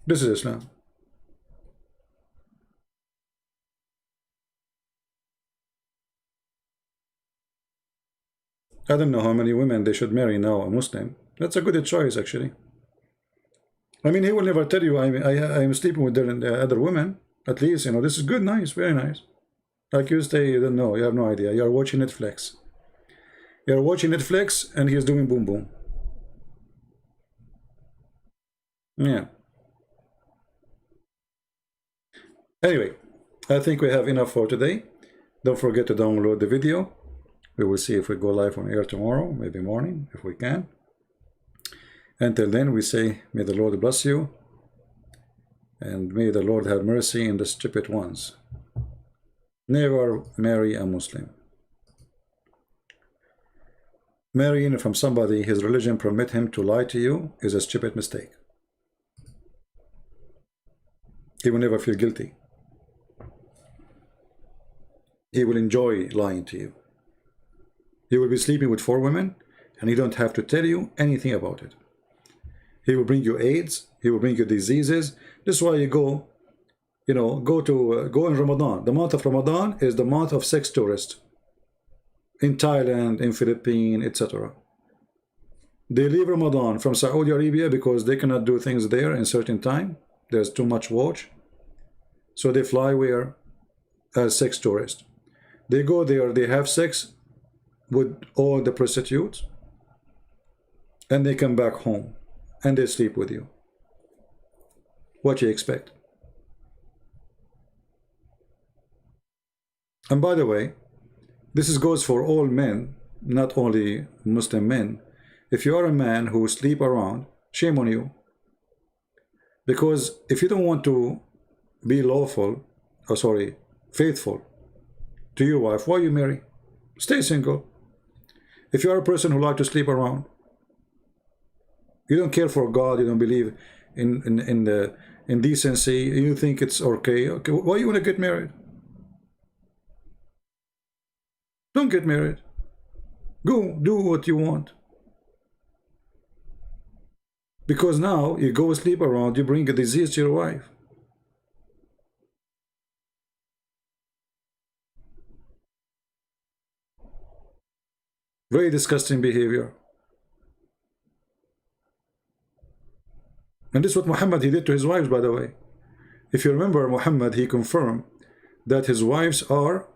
This is Islam. I don't know how many women they should marry now, a Muslim. That's a good choice, actually. I mean, he will never tell you I am sleeping with the other women. At least, you know, this is good, nice, very nice. Like you say, you don't know, you have no idea. You are watching Netflix. You're watching Netflix and he's doing boom boom. Yeah. Anyway, I think we have enough for today. Don't forget to download the video. We will see if we go live on air tomorrow, maybe morning, if we can. Until then, we say, may the Lord bless you, and may the Lord have mercy on the stupid ones. Never marry a Muslim. Marrying from somebody his religion permit him to lie to you is a stupid mistake. He will never feel guilty. He will enjoy lying to you. He will be sleeping with 4 women, and he don't have to tell you anything about it. He will bring you AIDS. He will bring you diseases. This is why you go, go in Ramadan. The month of Ramadan is the month of sex tourists. In Thailand, in Philippines, etc. They leave Ramadan from Saudi Arabia because they cannot do things there in certain time. There's too much watch. So they fly where? As sex tourists. They go there, they have sex with all the prostitutes, and they come back home and they sleep with you. What you expect? And by the way, this goes for all men, not only Muslim men. If you are a man who sleep around, shame on you. Because if you don't want to be faithful to your wife, why you marry? Stay single. If you are a person who like to sleep around, you don't care for God, you don't believe in decency, you think it's okay, why you want to get married? Don't get married. Go do what you want. Because now you go sleep around, you bring a disease to your wife. Very disgusting behavior. And this is what Muhammad, he did to his wives, by the way. If you remember, Muhammad, he confirmed that his wives are,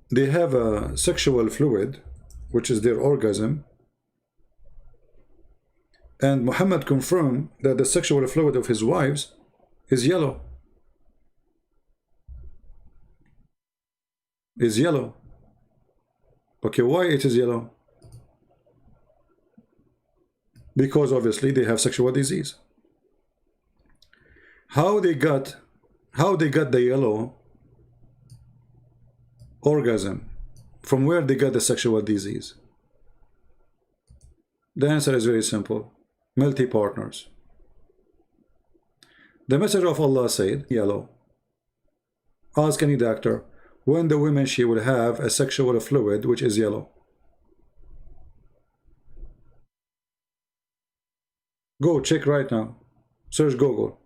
they have a sexual fluid, which is their orgasm. And Muhammad confirmed that the sexual fluid of his wives is yellow. Is yellow. Okay, why it is yellow? Because obviously they have sexual disease. How they got the yellow orgasm? From where they got the sexual disease? The answer is very simple. Multi-partners. The Messenger of Allah said, yellow. Ask any doctor, when the woman she will have a sexual fluid which is yellow. Go check right now. Search Google.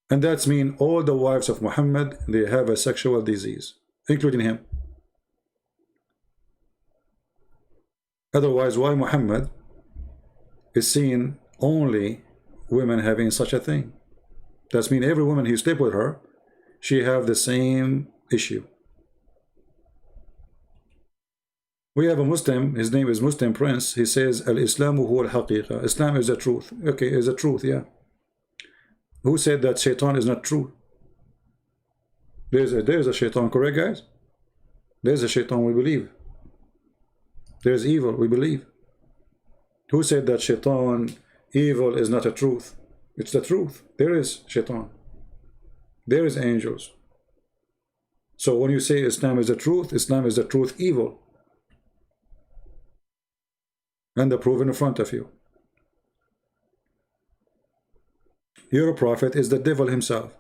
And that's mean all the wives of Muhammad, they have a sexual disease, including him. Otherwise, why Muhammad is seeing only women having such a thing? That's mean every woman he sleep with her, she have the same issue. We have a Muslim, his name is Muslim Prince. He says, Al-Islamu huwa al-haqiqa. Islam is the truth. Okay, is the truth, yeah. Who said that shaitan is not true? There's a shaitan, correct, guys? There's a shaitan, we believe. There's evil, we believe. Who said that shaitan, evil is not a truth? It's the truth. There is shaitan. There is angels. So when you say Islam is the truth, Islam is the truth evil. And the proof in front of you. Your prophet is the devil himself.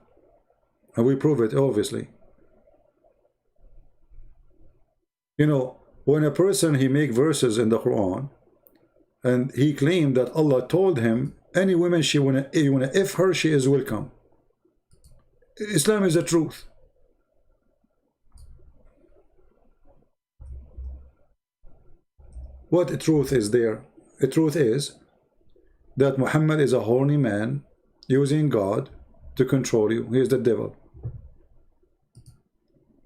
And we prove it, obviously. You know, when a person, he make verses in the Quran, and he claimed that Allah told him, any woman you wanna if her, she is welcome. Islam is the truth. What truth is there? The truth is that Muhammad is a horny man using God to control you. He is the devil.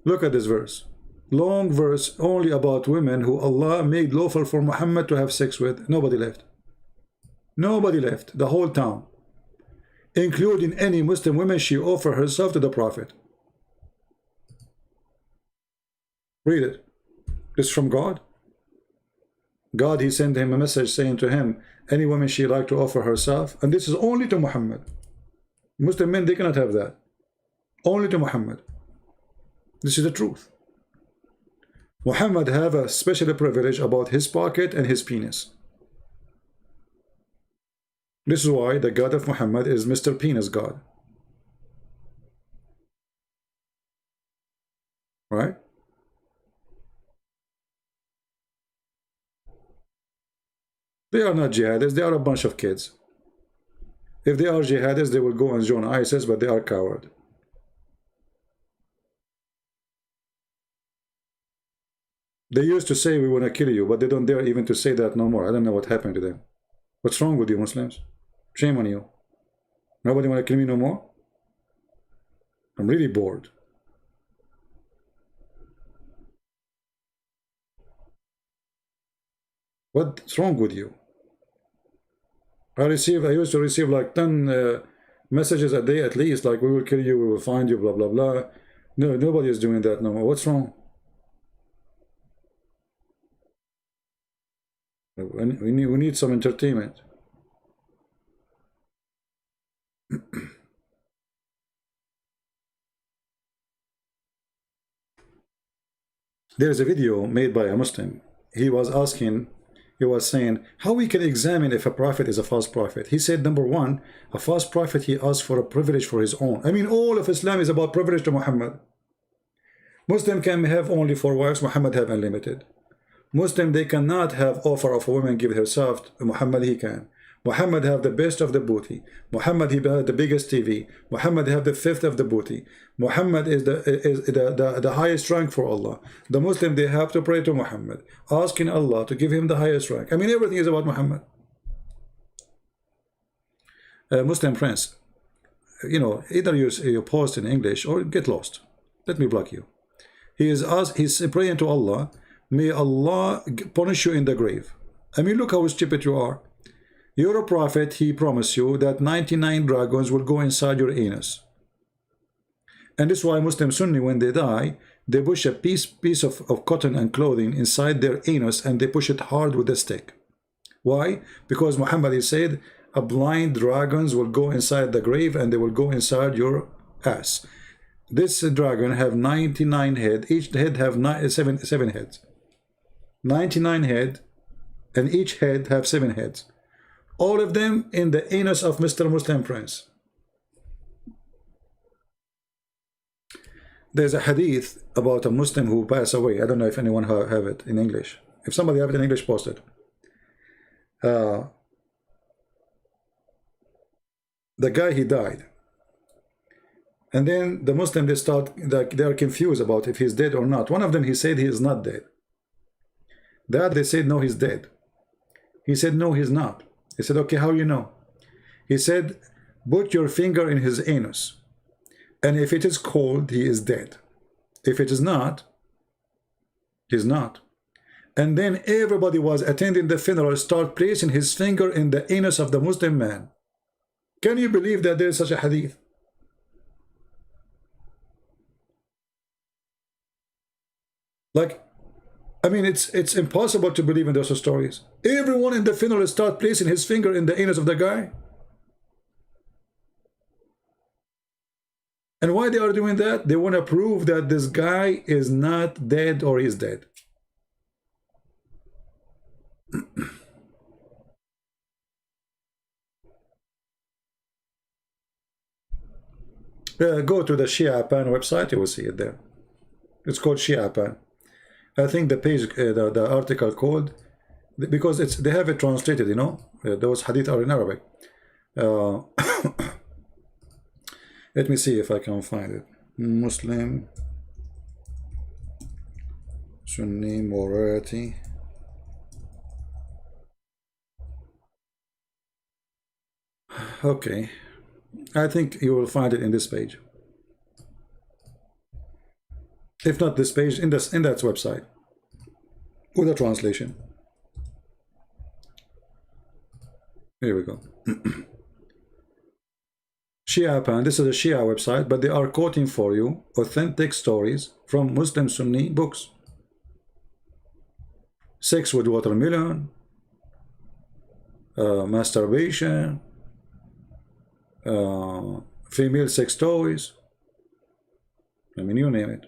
Look at this verse. long verse only about women who Allah made lawful for Muhammad to have sex with. Nobody left. Nobody left. The whole town, including any Muslim women, she offered herself to the Prophet. Read it. It's from God. God, he sent him a message saying to him, any woman she like to offer herself, and this is only to Muhammad. Muslim men, they cannot have that. Only to Muhammad. This is the truth. Muhammad have a special privilege about his pocket and his penis. This is why the God of Muhammad is Mr. Penis God. Right? They are not jihadists, they are a bunch of kids. If they are jihadists, they will go and join ISIS, but they are coward. They used to say we want to kill you, but they don't dare even to say that no more. I don't know what happened to them. What's wrong with you Muslims? Shame on you. Nobody want to kill me no more? I'm really bored. What's wrody with you? I used to receive like 10 messages a day at least, like we will kill you, we will find you, blah blah blah. No, nobody is doing that no more. What's wrong? We need some entertainment. There's a video made by a Muslim. He was saying how we can examine if a prophet is a false prophet. He said, number one, a false prophet, he asks for a privilege for his own. I mean, all of Islam is about privilege to Muhammad. Muslim can have only 4 wives, Muhammad have unlimited. Muslim, they cannot have offer of a woman give herself. Muhammad, he can. Muhammad have the best of the booty. Muhammad, he had the biggest TV. Muhammad have the 5th of the booty. Muhammad is the highest rank for Allah. The Muslim, they have to pray to Muhammad, asking Allah to give him the highest rank. I mean, everything is about Muhammad. Muslim friends, you know, either you post in English or get lost. Let me block you. He's praying to Allah, may Allah punish you in the grave. I mean, look how stupid you are. You're a prophet, he promised you that 99 dragons will go inside your anus. And this is why Muslim Sunni, when they die, they push a piece of cotton and clothing inside their anus and they push it hard with a stick. Why? Because Muhammad, he said, a blind dragons will go inside the grave and they will go inside your ass. This dragon have 99 heads, each head have seven heads. 99 head, and each head have 7 heads. All of them in the anus of Mr. Muslim Prince. There's a hadith about a Muslim who passed away. I don't know if anyone have it in English. If somebody have it in English, post it. The guy, he died. And then the Muslim, they are confused about if he's dead or not. One of them, he said he is not dead. The other, they said, no, he's dead. He said, no, he's not. He said, okay, how you know? He said, put your finger in his anus. And if it is cold, he is dead. If it is not, he's not. And then everybody was attending the funeral, start placing his finger in the anus of the Muslim man. Can you believe that there is such a hadith? Like, I mean, it's impossible to believe in those stories. Everyone in the funeral start placing his finger in the anus of the guy. And why they are doing that? They want to prove that this guy is not dead or is dead. Go to the Shia Pan website, you will see it there. It's called Shia Pan. I think the page, the article called, because they have it translated, you know, those hadith are in Arabic. Let me see if I can find it. Muslim Sunni morality. Okay, I think you will find it in this page. If not this page, in that website with a translation. Here we go. Shia Pan, this is a Shia website, but they are quoting for you authentic stories from Muslim Sunni books. Sex with watermelon, masturbation, female sex toys. I mean, you name it.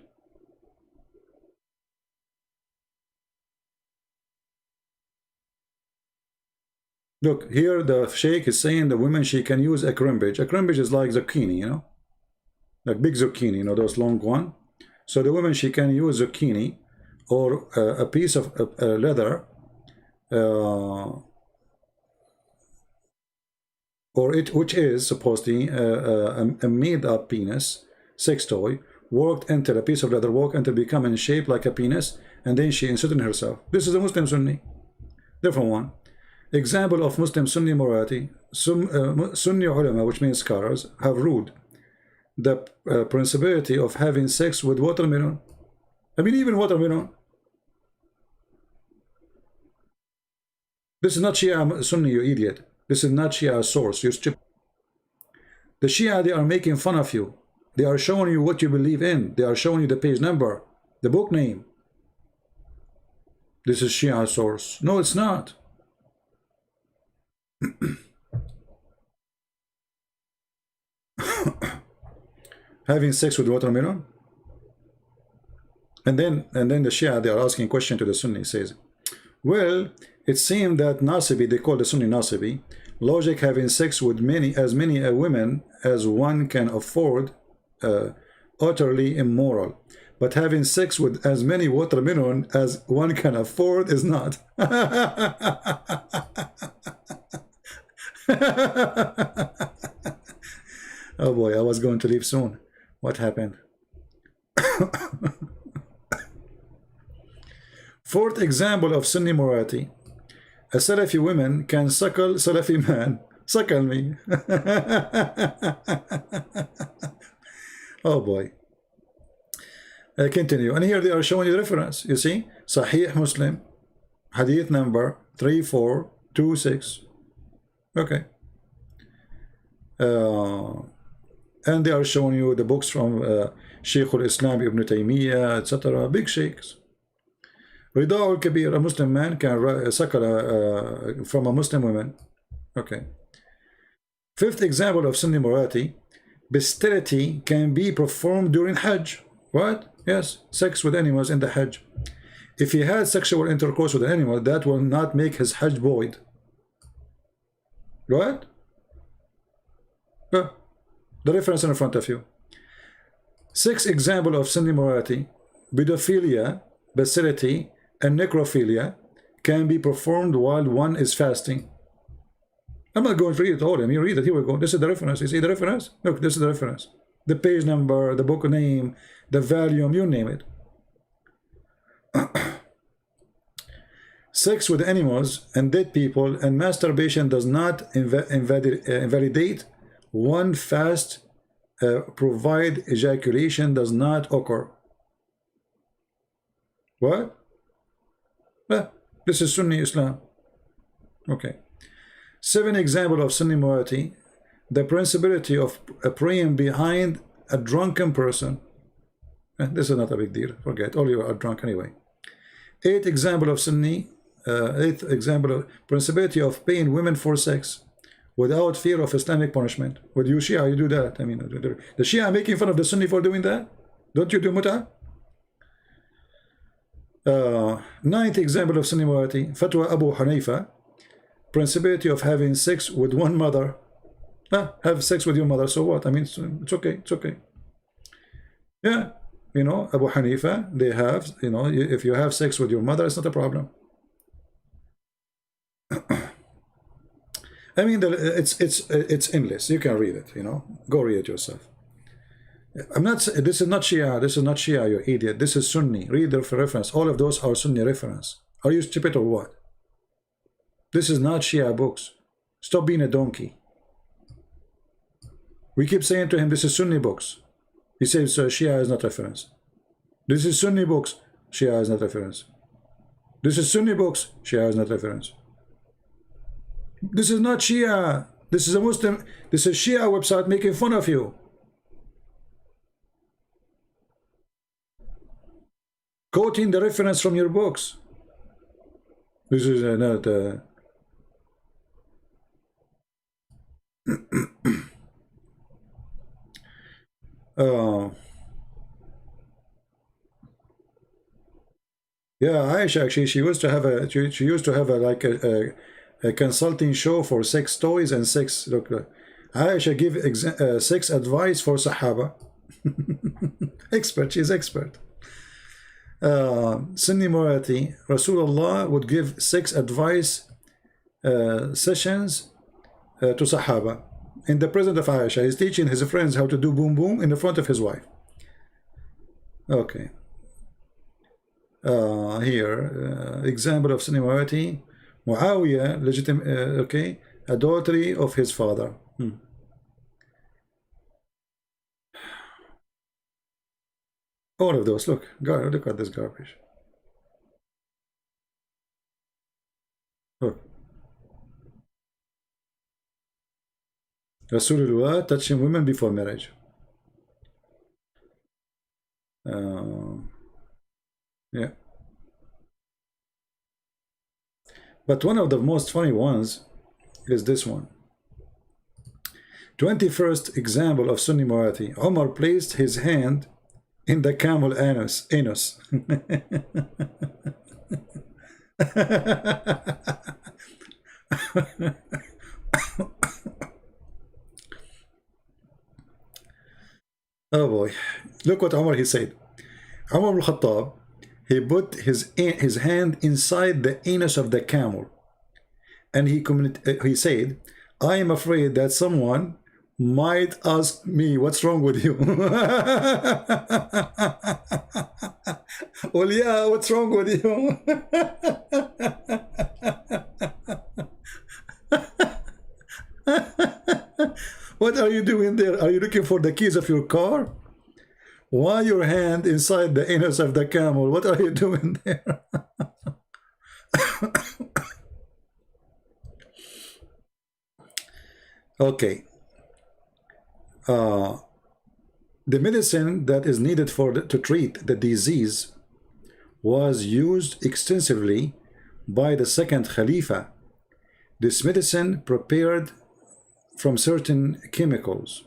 Look, here the sheikh is saying the women, she can use a crimbage. A crimbage is like zucchini, you know? Like big zucchini, you know, those long one. So the woman, she can use zucchini or a piece of leather or which is supposedly a made-up penis, sex toy, worked into a piece of leather, worked until becoming shaped like a penis, and then she inserted herself. This is a Muslim Sunni. Different one. Example of Muslim Sunni morality. Sunni ulama, which means scholars, have ruled the principality of having sex with watermelon. I mean, even watermelon. This is not Shia Sunni, you idiot. This is not Shia source, you stupid. The Shia, they are making fun of you. They are showing you what you believe in. They are showing you the page number, the book name. This is Shia source. No, it's not. Having sex with watermelon. And then the Shia, they are asking a question to the Sunni, says, well, it seemed that Nasibi, they call the Sunni Nasibi, logic having sex with as many women as one can afford, utterly immoral. But having sex with as many watermelon as one can afford is not. Oh boy, I was going to leave soon. What happened? Fourth example of Sunni morality. A Salafi woman can suckle Salafi man. Suckle me. Oh boy. Continue. And here they are showing you the reference. You see? Sahih Muslim. Hadith number 3426. Okay. And they are showing you the books from Shaykh al-Islam Ibn Taymiyyah, etc. Big sheikhs. Rida al-Kabir, a Muslim man can suckle from a Muslim woman. Okay. Fifth example of Sunni morality. Bestiality can be performed during Hajj. What? Yes, sex with animals in the Hajj. If he had sexual intercourse with an animal, that will not make his Hajj void. What? The reference in front of you. Sixth example of Sunni morality. Pedophilia, bestiality, and necrophilia can be performed while one is fasting. I'm not going to read it all. I mean, read it. Here we go. This is the reference. You see the reference? Look, this is the reference. The page number, the book name, the volume, you name it. Sex with animals and dead people and masturbation does not invalidate one fast, provide ejaculation does not occur. What? This is Sunni Islam. Okay. 7 example of Sunni morality. The principality of praying behind a drunken person. This is not a big deal. Forget. All you are drunk anyway. 8 example of Sunni. 8th example of principality of paying women for sex without fear of Islamic punishment. With you Shia, you do that. I mean, the Shia are making fun of the Sunni for doing that. Don't you do muta? 9th example of Sunni morality. Fatwa Abu Hanifa. Principality of having sex with one mother. Have sex with your mother, so what? I mean, it's okay, it's okay. Yeah, you know, Abu Hanifa, they have, you know, if you have sex with your mother, it's not a problem. I mean, it's endless. You can read it, you know. Go read it yourself. I'm not. This is not Shia. This is not Shia. You idiot. This is Sunni. Read the reference. All of those are Sunni reference. Are you stupid or what? This is not Shia books. Stop being a donkey. We keep saying to him, this is Sunni books. He says Shia is not reference. This is Sunni books. Shia is not reference. This is Sunni books. Shia is not reference. This is not Shia. This is a Muslim. This is Shia website making fun of you. Quoting the reference from your books. This is not. Yeah, Aisha actually she used to have a like a consulting show for sex toys and sex. Look, Aisha give sex advice for Sahaba. Expert, she's expert. Sunni morality. Rasulullah would give sex advice sessions to Sahaba in the presence of Aisha. He's teaching his friends how to do boom boom in the front of his wife. Okay. Here, example of Sunni morality. Muawiyah, legitimate, okay, adultery of his father. All of those. Look, look at this garbage. Look. Rasulullah touching women before marriage. Yeah. But one of the most funny ones is this one. 21st example of Sunni morality. Omar placed his hand in the camel anus. Oh boy. Look what Omar he said. Umar al-Khattab, he put his hand inside the anus of the camel, and he said, I am afraid that someone might ask me, what's wrong with you? Well, yeah, what's wrong with you? What are you doing there? Are you looking for the keys of your car? Why your hand inside the anus of the camel? What are you doing there? Okay. The medicine that is needed to treat the disease was used extensively by the second Khalifa. This medicine prepared from certain chemicals,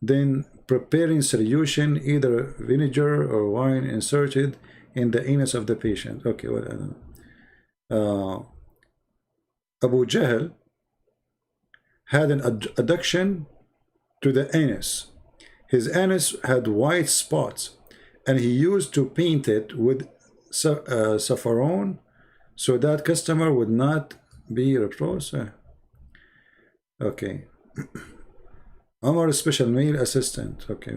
then preparing solution, either vinegar or wine, inserted in the anus of the patient. Okay, well, Abu Jahl had an adduction to the anus. His anus had white spots, and he used to paint it with saffron so that customer would not be reproached. Okay. Omar's special male assistant. Okay.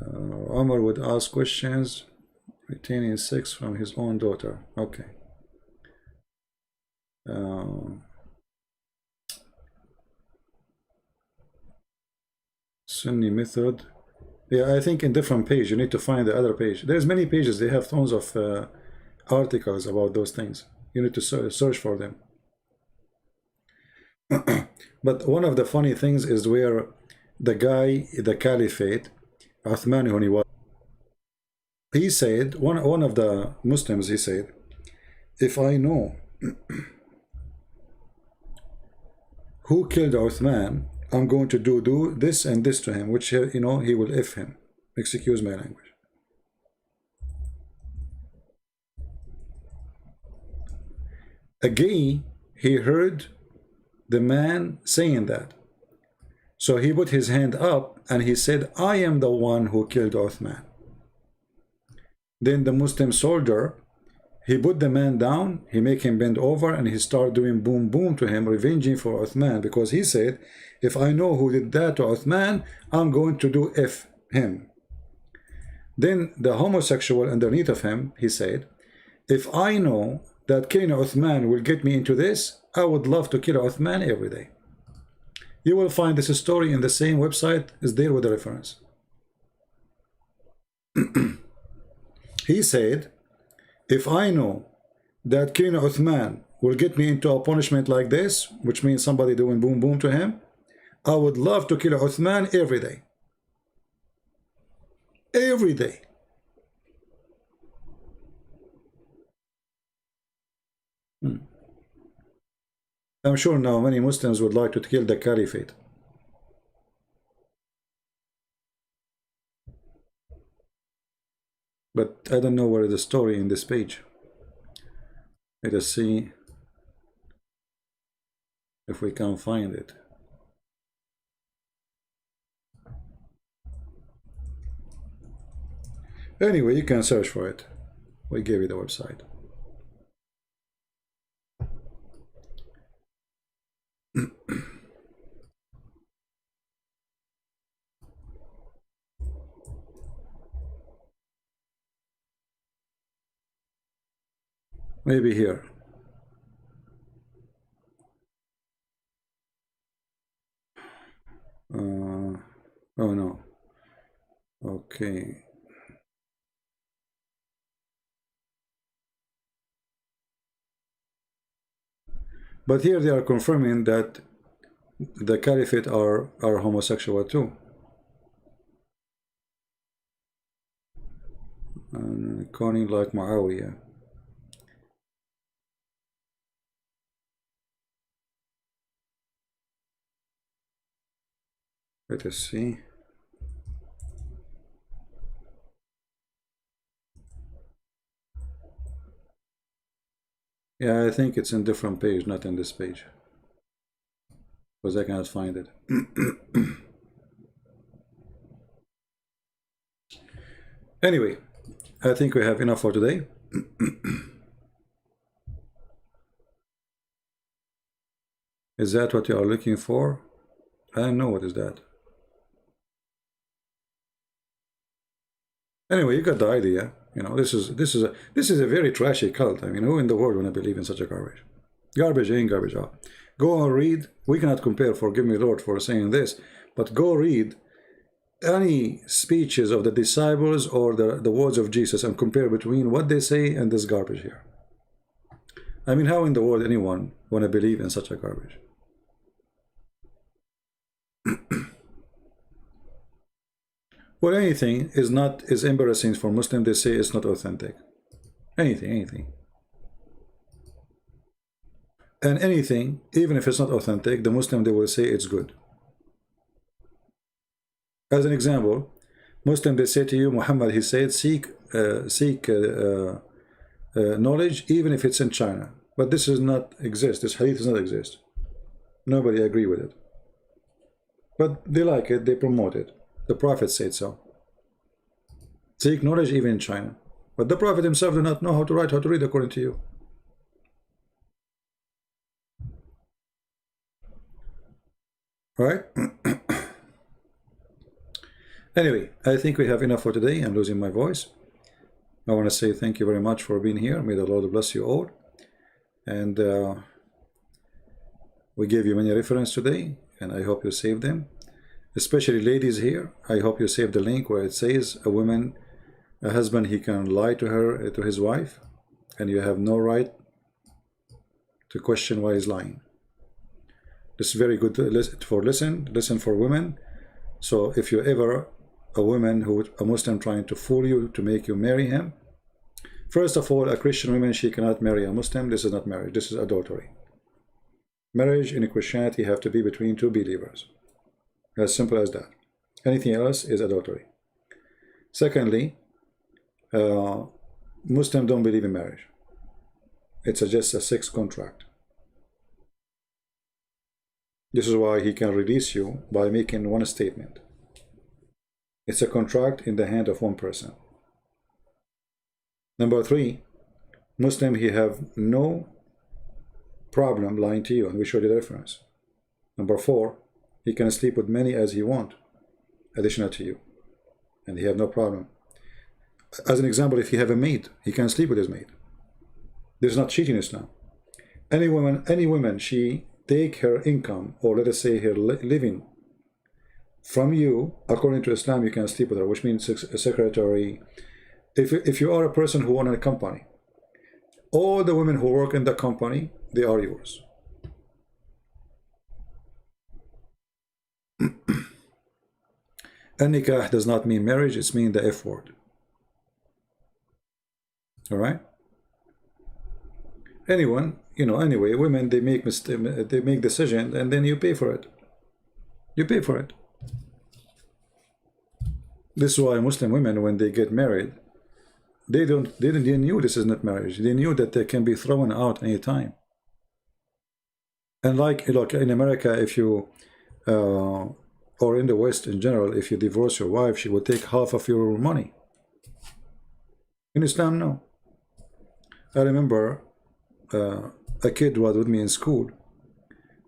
Omar would ask questions, retaining sex from his own daughter. Okay. Sunni method. Yeah, I think in different page you need to find the other page. There's many pages. They have tons of articles about those things. You need to search for them. But one of the funny things is where the guy, the caliphate, Uthman, when he said, one of the Muslims, he said, if I know who killed Uthman, I'm going to do this and this to him, which, you know, he will F him. Excuse my language. Again, he heard the man saying that. So he put his hand up and he said, I am the one who killed Uthman. Then the Muslim soldier, he put the man down, he make him bend over, and he started doing boom boom to him, revenging for Uthman, because he said, if I know who did that to Uthman, I'm going to do F him. Then the homosexual underneath of him, he said, if I know that killing Uthman will get me into this, I would love to kill Uthman every day. You will find this story in the same website, is there with the reference. He said, if I know that killing Uthman will get me into a punishment like this, which means somebody doing boom boom to him, I would love to kill Uthman every day. Every day. I'm sure now many Muslims would like to kill the caliphate. But I don't know where is the story in this page. Let us see if we can find it. Anyway, you can search for it. We gave you the website. Maybe here. Oh no. Okay. But here they are confirming that the caliphate are homosexual too. And calling like Muawiyah. Let us see. Yeah, I think it's in different page, not in this page, because I cannot find it. Anyway, I think we have enough for today. Is that what you are looking for? I don't know what is that. Anyway, you got the idea. You know, this is a very trashy cult. I mean, who in the world would believe in such a garbage? Garbage in, garbage out. Go and read. We cannot compare, forgive me, Lord, for saying this, but go read any speeches of the disciples or the words of Jesus and compare between what they say and this garbage here. I mean, how in the world anyone want to believe in such a garbage? Well, anything is embarrassing for Muslims. They say it's not authentic. Anything. And anything, even if it's not authentic, the Muslim, they will say it's good. As an example, Muslim, they say to you, Muhammad, he said, seek knowledge, even if it's in China. But this does not exist. This hadith does not exist. Nobody agree with it. But they like it. They promote it. The Prophet said so. Seek knowledge even in China. But the Prophet himself did not know how to write, how to read according to you. Right? Anyway, I think we have enough for today. I'm losing my voice. I want to say thank you very much for being here. May the Lord bless you all. And we gave you many references today, and I hope you saved them. Especially ladies here, I hope you save the link where it says a husband, he can lie to her, to his wife, and you have no right to question why he's lying. This is very good for listen for women. So if you're ever a Muslim trying to fool you to make you marry him, first of all, a Christian woman, she cannot marry a Muslim. This is not marriage, this is adultery. Marriage in Christianity have to be between two believers. As simple as that. Anything else is adultery. Secondly, Muslims don't believe in marriage. It's just a sex contract. This is why he can release you by making one statement. It's a contract in the hand of one person. Number 3, Muslim, he have no problem lying to you, and we showed you the reference. Number 4, he can sleep with many as he want, additional to you, and he have no problem. As an example, if you have a maid, he can sleep with his maid. This is not cheating Islam. Any woman, she take her income, or let us say her living, from you, according to Islam, you can sleep with her, which means a secretary. If you are a person who owns a company, all the women who work in the company, they are yours. Nikah does not mean marriage, it's mean the F word. All right. Anyone, anyway, women, they make decisions, and then you pay for it. You pay for it. This is why Muslim women, when they get married, they knew this is not marriage. They knew that they can be thrown out anytime. And like in America, if you or in the West in general, if you divorce your wife, she will take half of your money. In Islam, no. I remember a kid was with me in school.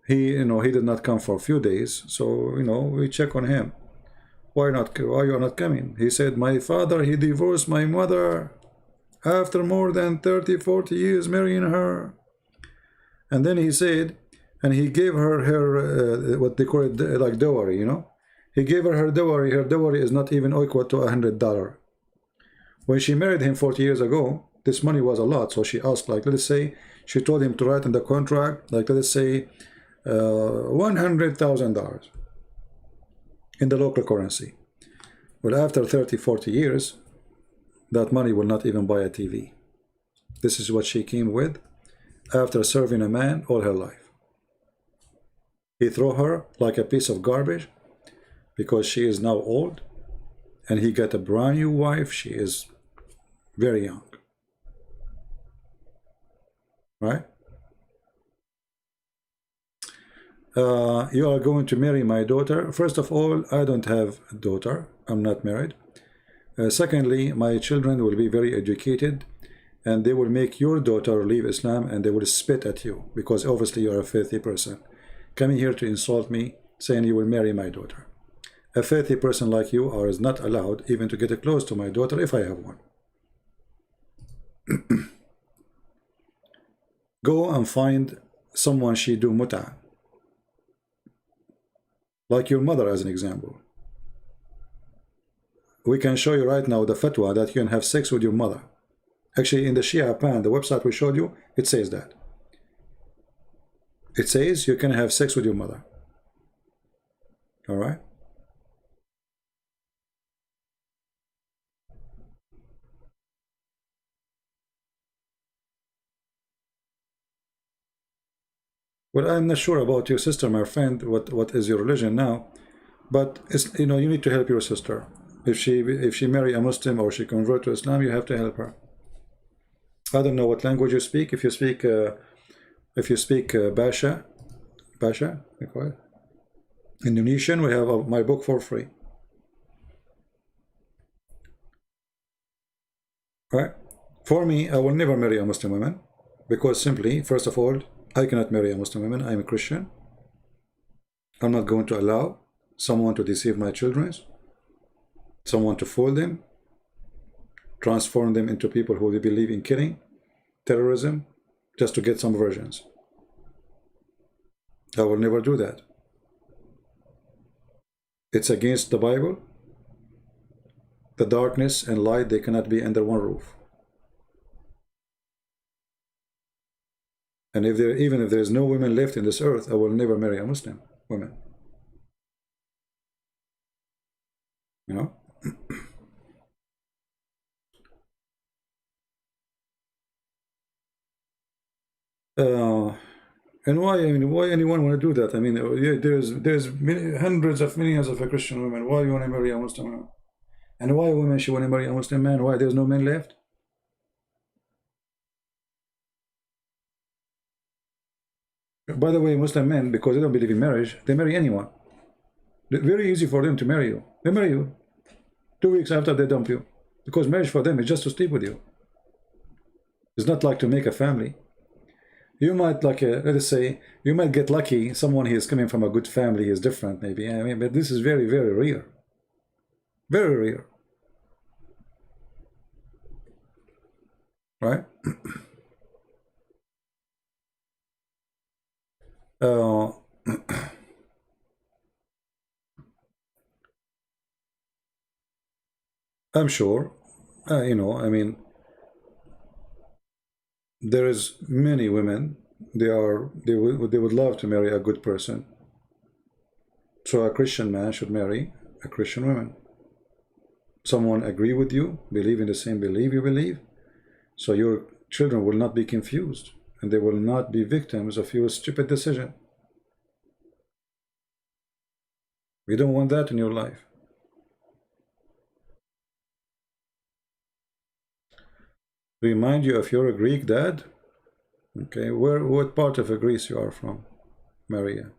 He did not come for a few days, so we check on him. Why you are not coming? He said, my father, he divorced my mother after more than 30-40 years marrying her. And then he said, and he gave her what they call it, like dowry, he gave her dowry. Her dowry is not even equal to $100. When she married him 40 years ago, this money was a lot. So she asked, like, let's say, she told him to write in the contract, like, let's say, $100,000 in the local currency. Well, after 30-40 years, that money will not even buy a TV. This is what she came with after serving a man all her life. He threw her like a piece of garbage because she is now old, and he got a brand new wife. She is very young. Right? You are going to marry my daughter. First of all, I don't have a daughter. I'm not married. Secondly, my children will be very educated, and they will make your daughter leave Islam, and they will spit at you because obviously you are a filthy person coming here to insult me, saying you will marry my daughter. A filthy person like you is not allowed even to get close to my daughter if I have one. Go and find someone she do mut'ah, like your mother as an example. We can show you right now the fatwa that you can have sex with your mother. Actually, in the Shia Pan, the website we showed you, it says that. It says you can have sex with your mother. All right? Well, I'm not sure about your sister, my friend, what is your religion now, but it's, you need to help your sister. If she marry a Muslim or she convert to Islam, you have to help her. I don't know what language you speak. If you speak Basha, Indonesian, we have my book for free. Right? For me, I will never marry a Muslim woman because simply, first of all, I cannot marry a Muslim woman. I'm a Christian. I'm not going to allow someone to deceive my children, someone to fool them, transform them into people who believe in killing, terrorism, just to get some versions. I will never do that. It's against the Bible. The darkness and light, they cannot be under one roof. And even if there is no women left in this earth, I will never marry a Muslim woman. You know? And why? I mean, why anyone want to do that? I mean, there's hundreds of millions of Christian women. Why you want to marry a Muslim woman? And why women should want to marry a Muslim man? Why there's no men left? By the way, Muslim men, because they don't believe in marriage, they marry anyone. It's very easy for them to marry you. They marry you 2 weeks after they dump you, because marriage for them is just to sleep with you. It's not like to make a family. You might, like, let's say, you might get lucky. Someone who is coming from a good family is different, maybe. I mean, but this is very, very rare. Very rare. Right? I'm sure, you know, I mean, there is many women, they would love to marry a good person. So a Christian man should marry a Christian woman. Someone agree with you, believe in the same belief you believe, so your children will not be confused and they will not be victims of your stupid decision. We don't want that in your life. Remind you of your Greek dad. Okay, what part of Greece you are from, Maria?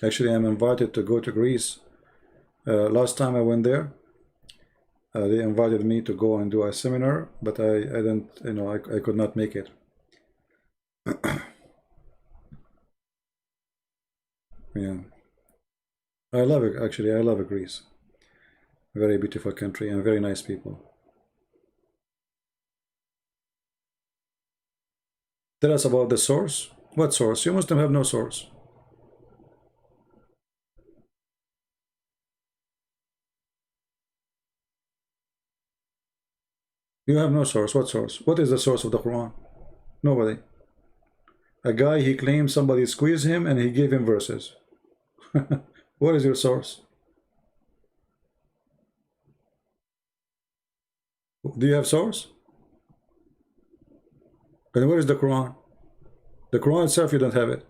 Actually, I'm invited to go to Greece. Last time I went there, they invited me to go and do a seminar, but I didn't, you know, I could not make it. Yeah, I love it. Actually, I love Greece. Very beautiful country and very nice people. Tell us about the source. What source? You Muslim have no source. You have no source. What source? What is the source of the Quran? Nobody. A guy, he claims somebody squeezed him and he gave him verses. What is your source? Do you have source? And where is the Quran? The Quran itself, you don't have it.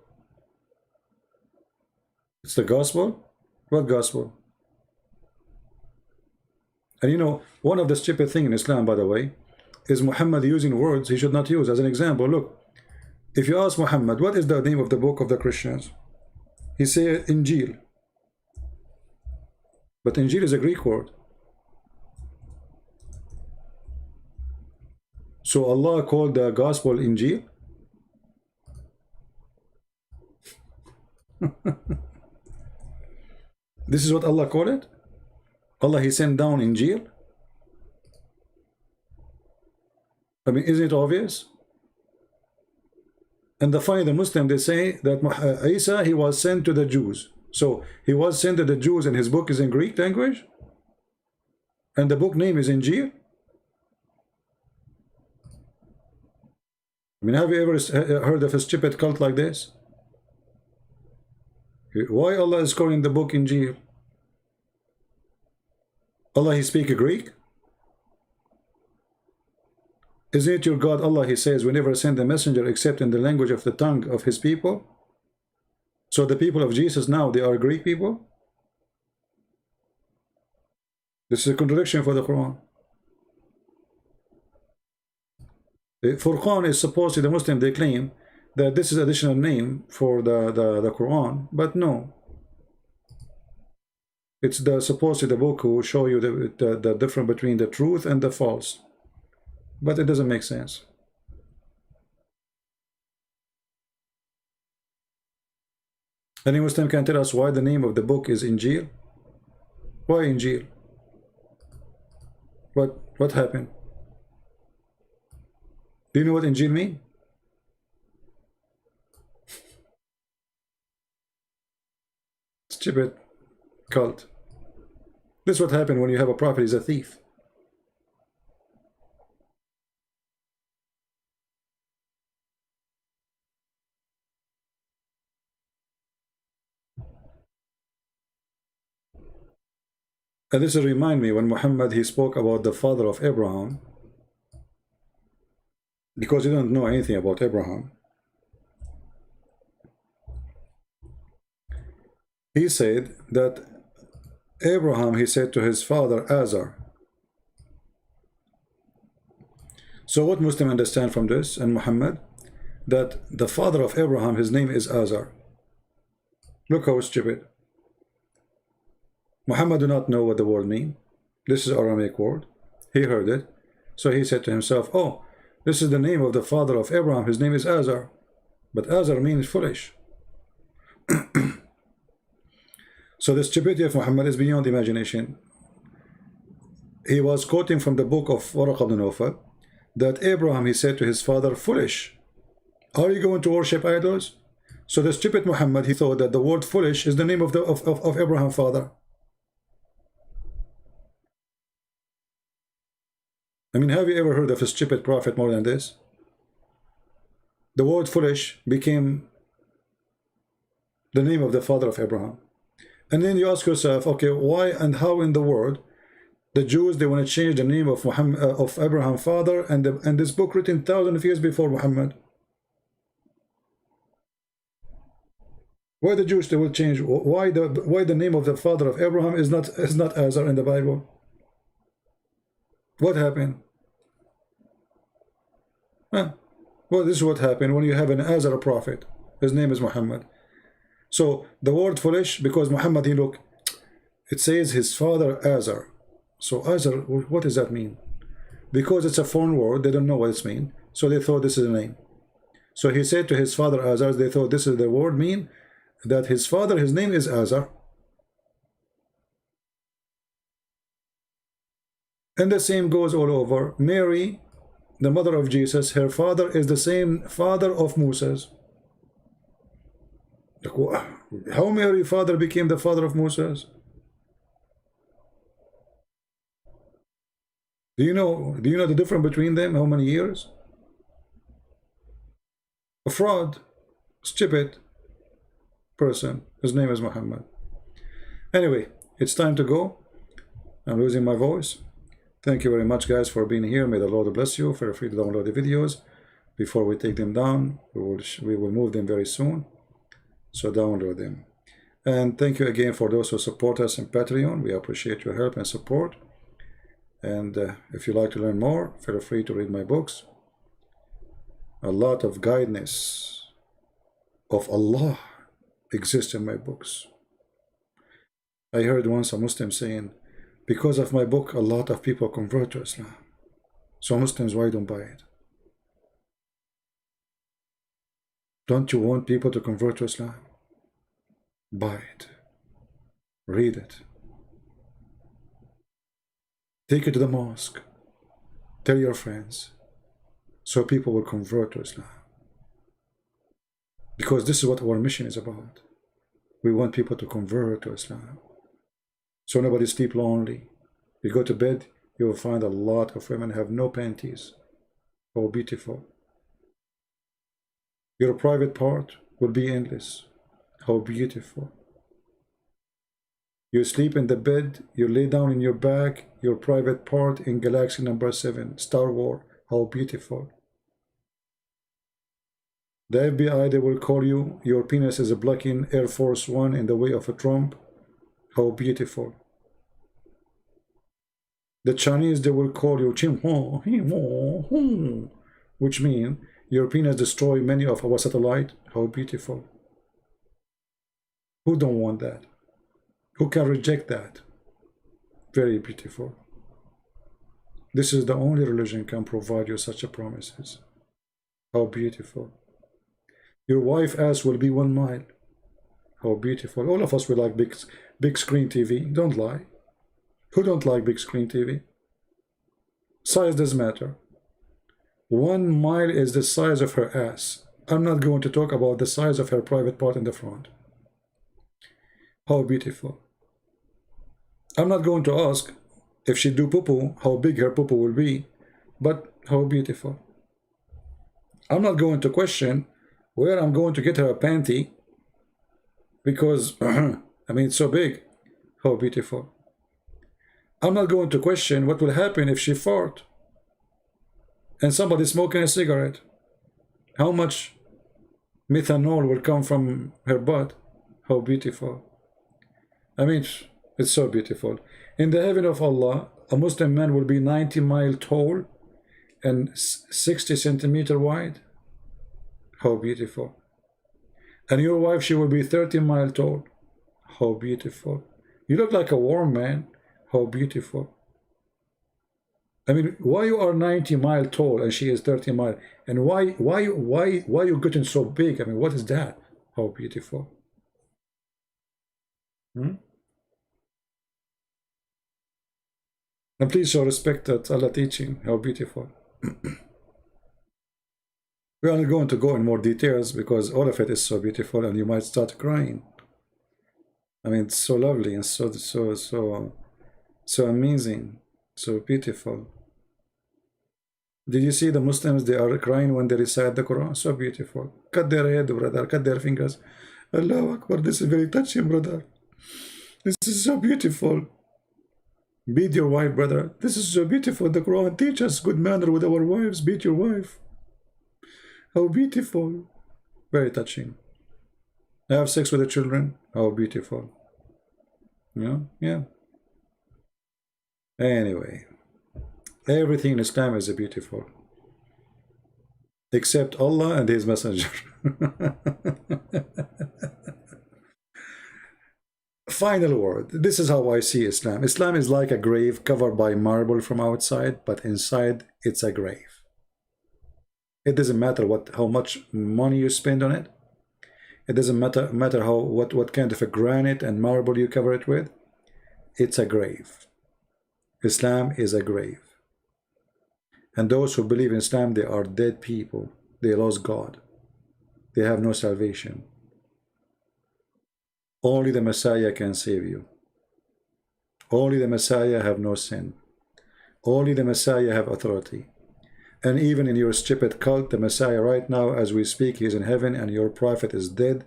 It's the gospel? What gospel? And you know, one of the stupid things in Islam, by the way, is Muhammad using words he should not use. As an example, look, if you ask Muhammad, what is the name of the book of the Christians? He say Injil. But Injil is a Greek word. So Allah called the gospel Injil? This is what Allah called it? Allah, he sent down Injil? I mean, isn't it obvious? And the funny, the Muslim, they say that Isa, he was sent to the Jews. So he was sent to the Jews and his book is in Greek language? And the book name is Injil? I mean, have you ever heard of a stupid cult like this? Why Allah is calling the book Injil? Allah, he speak Greek? Isn't it your God, Allah, he says, we never send a messenger except in the language of the tongue of his people? So the people of Jesus now, they are Greek people? This is a contradiction for the Quran. The Furqan is supposed to, the Muslim, they claim that this is additional name for the Quran, but no. It's supposedly the book who will show you the difference between the truth and the false. But it doesn't make sense. Any Muslim can tell us why the name of the book is Injil? Why Injil? What happened? Do you know what Injil means? Stupid cult. This is what happened when you have a prophet is a thief. And this will remind me when Muhammad, he spoke about the father of Abraham, because you don't know anything about Abraham. He said that Abraham, he said to his father Azar. So what Muslims understand from this and Muhammad? That the father of Abraham, his name is Azar. Look how stupid. Muhammad do not know what the word means. This is Aramaic word. He heard it. So he said to himself, oh, this is the name of the father of Abraham. His name is Azar. But Azar means foolish. So the stupidity of Muhammad is beyond imagination. He was quoting from the book of Waraq ibn Nawfal that Abraham, he said to his father, foolish, are you going to worship idols? So the stupid Muhammad, he thought that the word foolish is the name of Abraham's father. I mean, have you ever heard of a stupid prophet more than this? The word foolish became the name of the father of Abraham. And then you ask yourself, okay, why and how in the world the Jews, they want to change the name of Muhammad, of Abraham father, and this book written thousands of years before Muhammad? Why the Jews, they will change? Why the name of the father of Abraham is not Azar in the Bible? What happened? Huh? Well, this is what happened when you have an Azar prophet. His name is Muhammad. So the word foolish, because Muhammad, he look, it says his father Azar. So Azar, what does that mean? Because it's a foreign word, they don't know what it means. So they thought this is a name. So he said to his father Azar, they thought this is the word mean, that his father, his name is Azar. And the same goes all over. Mary, the mother of Jesus, her father is the same father of Moses. How Mary's father became the father of Moses? Do you know the difference between them? How many years? A fraud, stupid person. His name is Muhammad. Anyway, it's time to go. I'm losing my voice. Thank you very much, guys, for being here. May the Lord bless you. Feel free to download the videos before we take them down. We will move them very soon. So download them. And thank you again for those who support us in Patreon. We appreciate your help and support. And if you'd like to learn more, feel free to read my books. A lot of guidance of Allah exists in my books. I heard once a Muslim saying, because of my book, a lot of people convert to Islam. So Muslims, why don't buy it? Don't you want people to convert to Islam? Buy it. Read it. Take it to the mosque. Tell your friends. So people will convert to Islam. Because this is what our mission is about. We want people to convert to Islam. So nobody sleep lonely. You go to bed, you will find a lot of women have no panties. Oh, beautiful. Your private part will be endless. How beautiful. You sleep in the bed, you lay down in your back, your private part in galaxy number 7, Star Wars. How beautiful. The FBI, they will call you, your penis is blocking Air Force One in the way of a Trump. How beautiful. The Chinese, they will call you, which means your penis destroy many of our satellite. How beautiful. Who don't want that? Who can reject that? Very beautiful. This is the only religion can provide you such a promises. How beautiful. Your wife ass will be 1 mile. How beautiful. All of us will like big screen TV. Don't lie. Who don't like big screen TV? Size doesn't matter. 1 mile is the size of her ass. I'm not going to talk about the size of her private part in the front. How beautiful. I'm not going to ask if she do poo-poo, how big her poo-poo will be, but how beautiful. I'm not going to question where I'm going to get her a panty, because, I mean, it's so big. How beautiful. I'm not going to question what will happen if she fart and somebody smoking a cigarette. How much methanol will come from her butt? How beautiful. I mean, it's so beautiful. In the heaven of Allah, a Muslim man will be 90 miles tall and 60 centimeters wide. How beautiful. And your wife, she will be 30 miles tall. How beautiful. You look like a worm, man. How beautiful. I mean, why you are 90 miles tall and she is 30 miles? And why you getting so big? I mean, what is that? How beautiful. And please show respect that Allah teaching. How beautiful. We are not going to go in more details because all of it is so beautiful and you might start crying. I mean, it's so lovely and so amazing, so beautiful. Did you see the Muslims? They are crying when they recite the Quran. So beautiful. Cut their head, brother. Cut their fingers. Allahu Akbar. This is very touching, brother. This is so beautiful. Beat your wife, brother. This is so beautiful. The Quran teaches us good manner with our wives. Beat your wife. How beautiful. Very touching. Have sex with the children. How beautiful. Yeah. Anyway. Everything in Islam is beautiful. Except Allah and His Messenger. Final word. This is how I see Islam. Islam is like a grave covered by marble from outside, but inside it's a grave. It doesn't matter how much money you spend on it. It doesn't matter what kind of a granite and marble you cover it with. It's a grave. Islam is a grave. And those who believe in Islam, they are dead people. They lost God. They have no salvation. Only the Messiah can save you. Only the Messiah have no sin. Only the Messiah have authority. And even in your stupid cult, the Messiah right now, as we speak, he is in heaven, and your prophet is dead,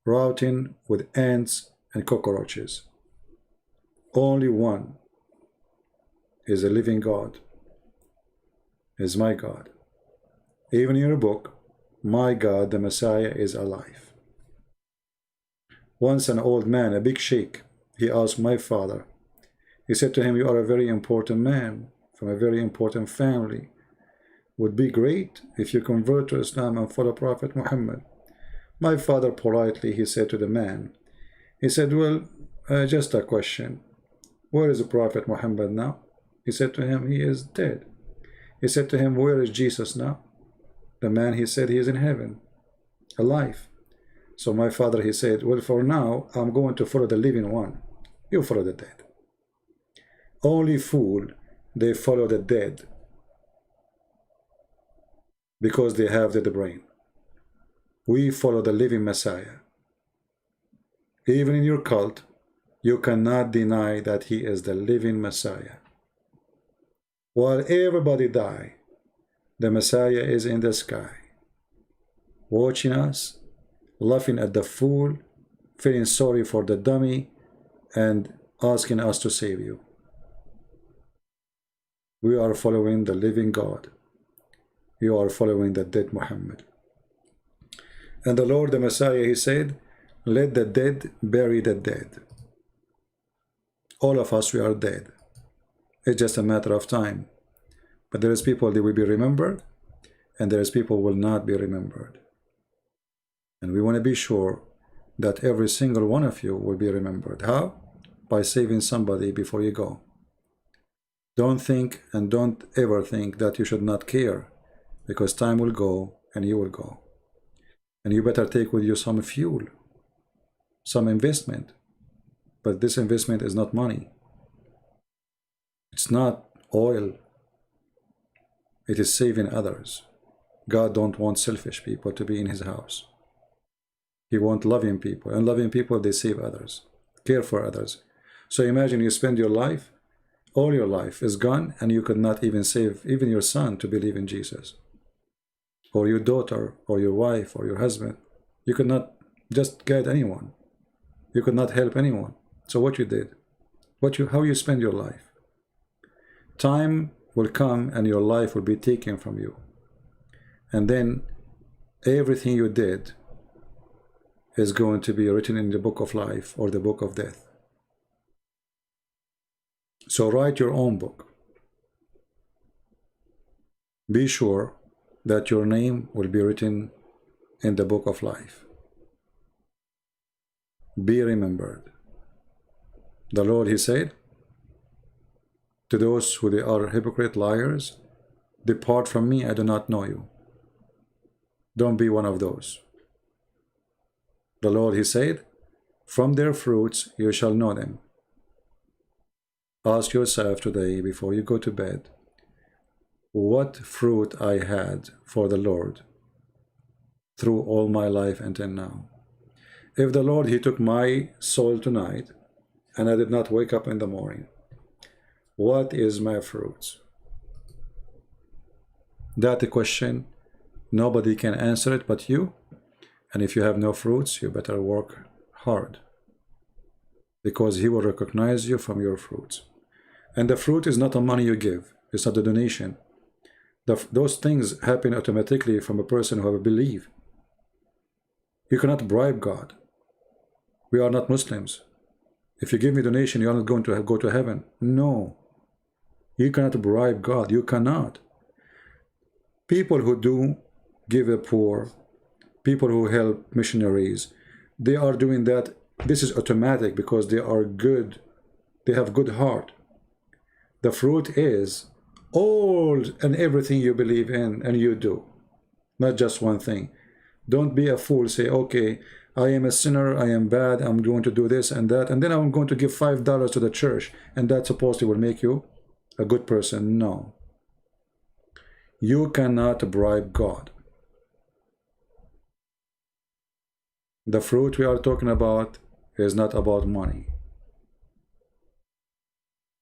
rotting with ants and cockroaches. Only one is a living God. Is my God. Even in your book, my God, the Messiah, is alive. Once an old man, a big sheikh, he asked my father, he said to him, you are a very important man from a very important family. Would be great if you convert to Islam and follow Prophet Muhammad. My father politely, he said to the man, he said, well, just a question. Where is the Prophet Muhammad now? He said to him, he is dead. He said to him, where is Jesus now? The man, he said, he is in heaven, alive. So my father, he said, well, for now, I'm going to follow the living one. You follow the dead. Only fool, they follow the dead because they have the brain. We follow the living Messiah. Even in your cult, you cannot deny that he is the living Messiah. While everybody die, the Messiah is in the sky, watching us, laughing at the fool, feeling sorry for the dummy, and asking us to save you. We are following the living God. You are following the dead Muhammad. And the Lord, the Messiah, he said, let the dead bury the dead. All of us, we are dead. It's just a matter of time. But there is people that will be remembered, and there is people who will not be remembered. And we want to be sure that every single one of you will be remembered. How? By saving somebody before you go. Don't think and don't ever think that you should not care, because time will go and you will go. And you better take with you some fuel, some investment. But this investment is not money. It's not oil. It is saving others. God don't want selfish people to be in his house. He wants loving people. And loving people, they save others. Care for others. So imagine you spend your life, all your life is gone, and you could not even save even your son to believe in Jesus. Or your daughter, or your wife, or your husband. You could not just guide anyone. You could not help anyone. So what you did, how you spend your life. Time will come and your life will be taken from you. And then everything you did is going to be written in the book of life or the book of death. So write your own book. Be sure that your name will be written in the book of life. Be remembered. The Lord, he said, to those who they are hypocrite liars, depart from me, I do not know you. Don't be one of those. The Lord, he said, from their fruits you shall know them. Ask yourself today before you go to bed, what fruit I had for the Lord through all my life until now. If the Lord, he took my soul tonight and I did not wake up in the morning, what is my fruits? That question, nobody can answer it but you. And if you have no fruits, you better work hard, because he will recognize you from your fruits. And the fruit is not the money you give. It's not the donation. Those things happen automatically from a person who have a belief. You cannot bribe God. We are not Muslims. If you give me donation, you are not going to go to heaven. No. You cannot bribe God. You cannot. People who do give the poor, people who help missionaries, they are doing that. This is automatic because they are good. They have good heart. The fruit is all and everything you believe in and you do, not just one thing. Don't be a fool. Say, okay, I am a sinner, I am bad, I'm going to do this and that, and then I'm going to give $5 to the church, and that supposedly will make you a good person. No. You cannot bribe God. The fruit we are talking about is not about money.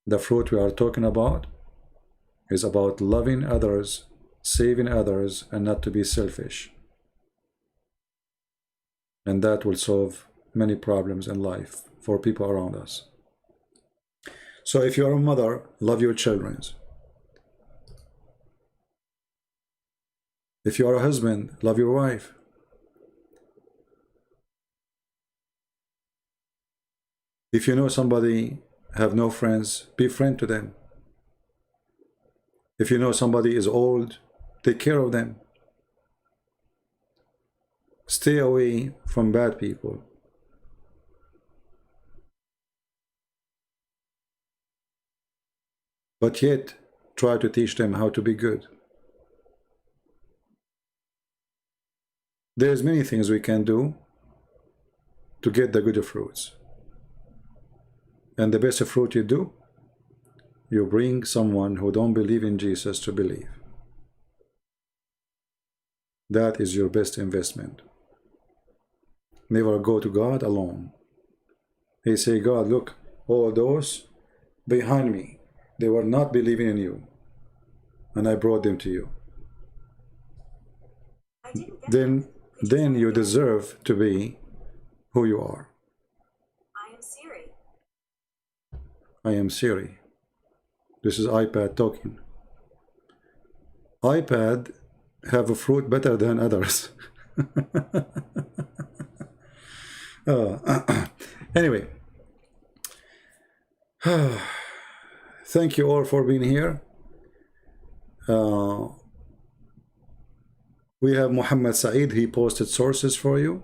The fruit we are talking about is about loving others, saving others, and not to be selfish. And that will solve many problems in life for people around us. So if you are a mother, love your children. If you are a husband, love your wife. If you know somebody have no friends, be friend to them. If you know somebody is old, take care of them. Stay away from bad people. But yet, try to teach them how to be good. There's many things we can do to get the good fruits. And the best fruit you do, you bring someone who don't believe in Jesus to believe. That is your best investment. Never go to God alone. He say, God, look, all those behind me, they were not believing in you, and I brought them to you. Then you deserve to be who you are. I am Siri. I am Siri. This is iPad talking. iPad have a fruit better than others. Anyway, thank you all for being here. We have Muhammad Saeed. He posted sources for you.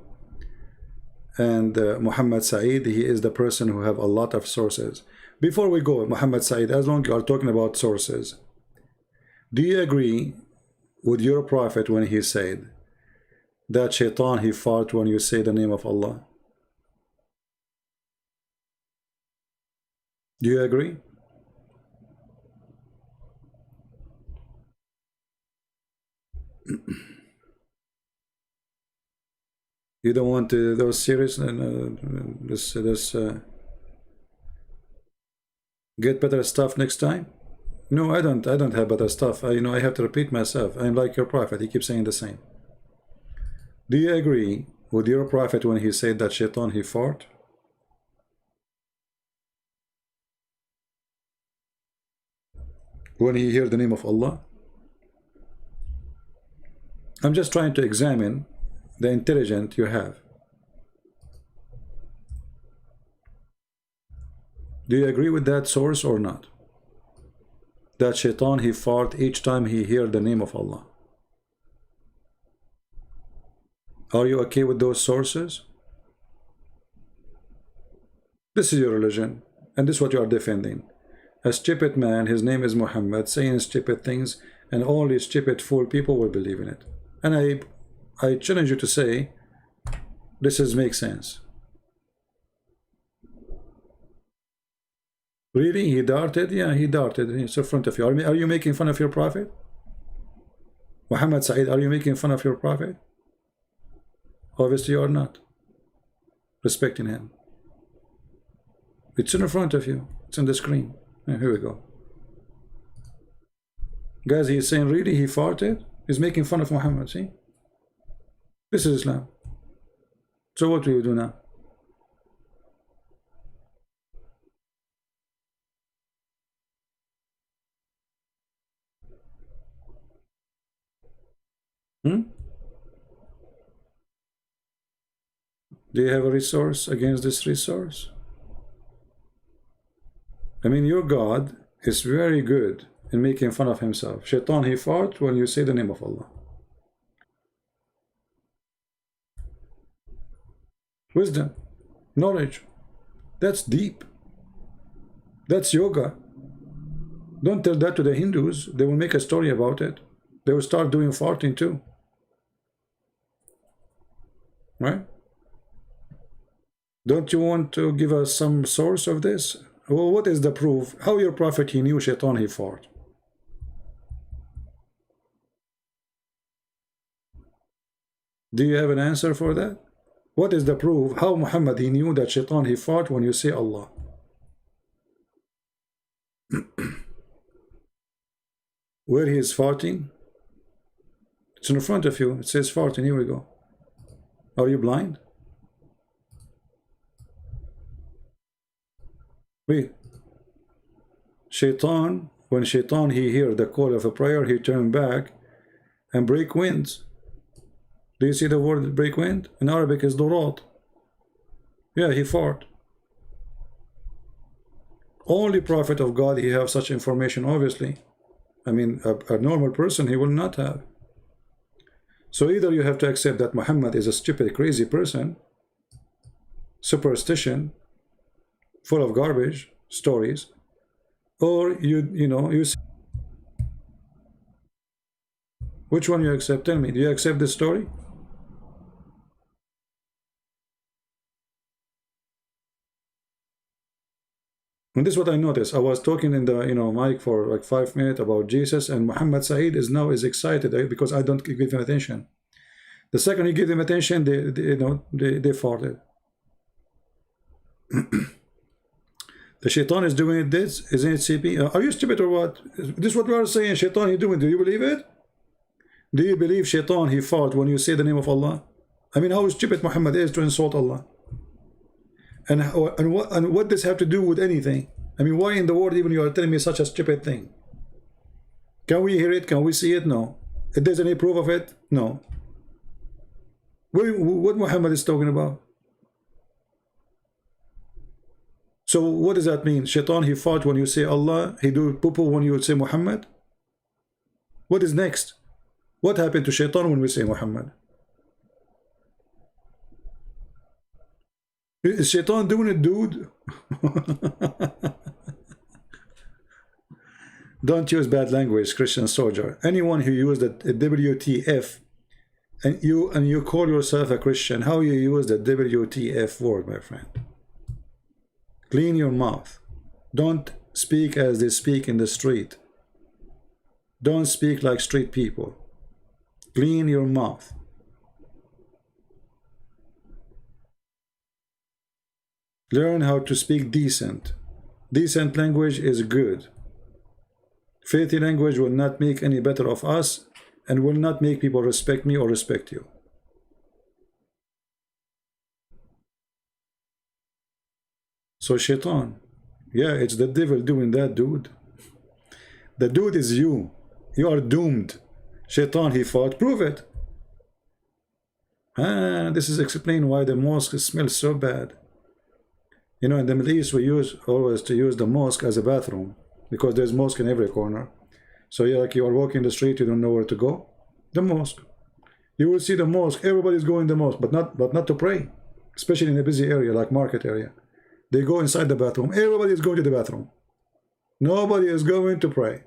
And Muhammad Saeed, he is the person who have a lot of sources. Before we go, Muhammad Saeed, as long as you are talking about sources, do you agree with your prophet when he said that shaitan, he fought when you say the name of Allah? Do you agree? You don't want those serious get better stuff next time? No, I don't have better stuff. I have to repeat myself. I'm like your prophet. He keeps saying the same. Do you agree with your prophet when he said that shaitan, he fought? When he heard the name of Allah? I'm just trying to examine the intelligence you have. Do you agree with that source or not? That shaitan, he fought each time he heard the name of Allah. Are you okay with those sources? This is your religion, and this is what you are defending. A stupid man, his name is Muhammad, saying stupid things, and all these stupid fool people will believe in it. And I challenge you to say, this makes sense. Really? He darted? Yeah, he darted. It's in front of you. Are you making fun of your prophet? Muhammad Saeed, are you making fun of your prophet? Obviously you are not. Respecting him. It's in front of you. It's on the screen. Here we go. Guys, he's saying really he farted? He's making fun of Muhammad, see? This is Islam. So what do we do now? Do you have a resource against this resource? I mean, your God is very good in making fun of himself. Shaitan, he fart when you say the name of Allah. Wisdom, knowledge, that's deep. That's yoga. Don't tell that to the Hindus. They will make a story about it. They will start doing farting too. Right? Don't you want to give us some source of this? Well, what is the proof? How your prophet, he knew Shaitan, he fart? Do you have an answer for that? What is the proof? How Muhammad, he knew that Shaitan, he fart when you say Allah? Where he is farting? It's in front of you. It says farting. Here we go. Are you blind? Wait. Shaitan, when Shaitan he hear the call of a prayer, he turn back and break winds. Do you see the word break wind? In Arabic is durat. Yeah, he fart. Only prophet of God he have such information, obviously. I mean, a normal person he will not have. So either you have to accept that Muhammad is a stupid, crazy person, superstition, full of garbage stories, or you which one you accept? Tell me, do you accept this story? And this is what I noticed. I was talking in the mic for like 5 minutes about Jesus, and Muhammad Saeed is now excited because I don't give him attention. The second you give him attention, they farted. The Shaitan is doing this, isn't it, CP? Are you stupid or what? This is what we are saying. Shaitan he doing. Do you believe it? Do you believe Shaitan he fart when you say the name of Allah? I mean, how stupid Muhammad is to insult Allah. And what does have to do with anything? I mean, why in the world even you are telling me such a stupid thing? Can we hear it? Can we see it? No. If there's any proof of it? No. What Muhammad is talking about? So what does that mean? Shaitan he fought when you say Allah, he do poo-poo when you say Muhammad? What is next? What happened to Shaitan when we say Muhammad? Is Shaitan doing it, dude? Don't use bad language, Christian soldier. Anyone who used the WTF and you call yourself a Christian, how you use the WTF word, my friend? Clean your mouth. Don't speak as they speak in the street. Don't speak like street people. Clean your mouth. Learn how to speak decent. Decent language is good. Filthy language will not make any better of us and will not make people respect me or respect you. So Shaitan, yeah, it's the devil doing that, dude. The dude is you. You are doomed. Shaitan, he fought. Prove it. This is explain why the mosque smells so bad. You know, in the Middle East, we always use the mosque as a bathroom because there's mosque in every corner. So you're like you are walking the street, you don't know where to go. The mosque. You will see the mosque. Everybody's going to the mosque, but not to pray, especially in a busy area like market area. They go inside the bathroom. Everybody is going to the bathroom. Nobody is going to pray.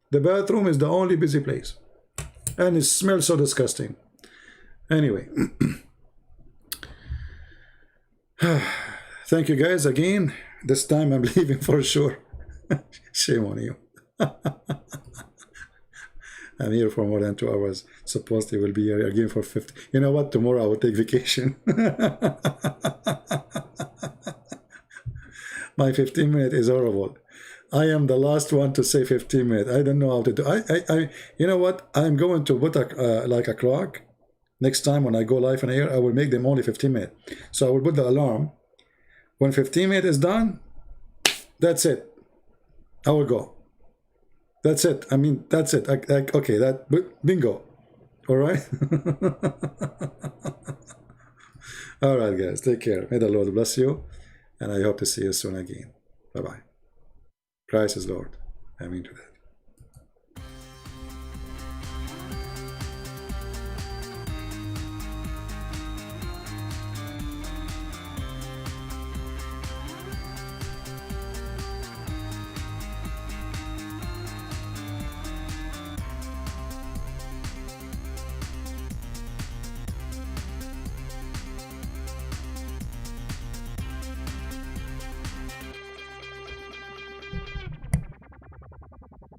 The bathroom is the only busy place, and it smells so disgusting. Anyway. Thank you guys again. This time I'm leaving for sure. Shame on you. I'm here for more than 2 hours. Supposedly will be here again for 50. You know what? Tomorrow I will take vacation. My 15 minutes is horrible. I am the last one to say 15 minutes. I don't know how to do. You know what? I'm going to put like a clock. Next time when I go live on air, I will make them only 15 minutes. So I will put the alarm. When 15 minutes is done, that's it. I will go. That's it. I mean, that's it. Okay, that bingo. All right. All right, guys. Take care. May the Lord bless you, and I hope to see you soon again. Bye bye. Christ is Lord. Amen to that.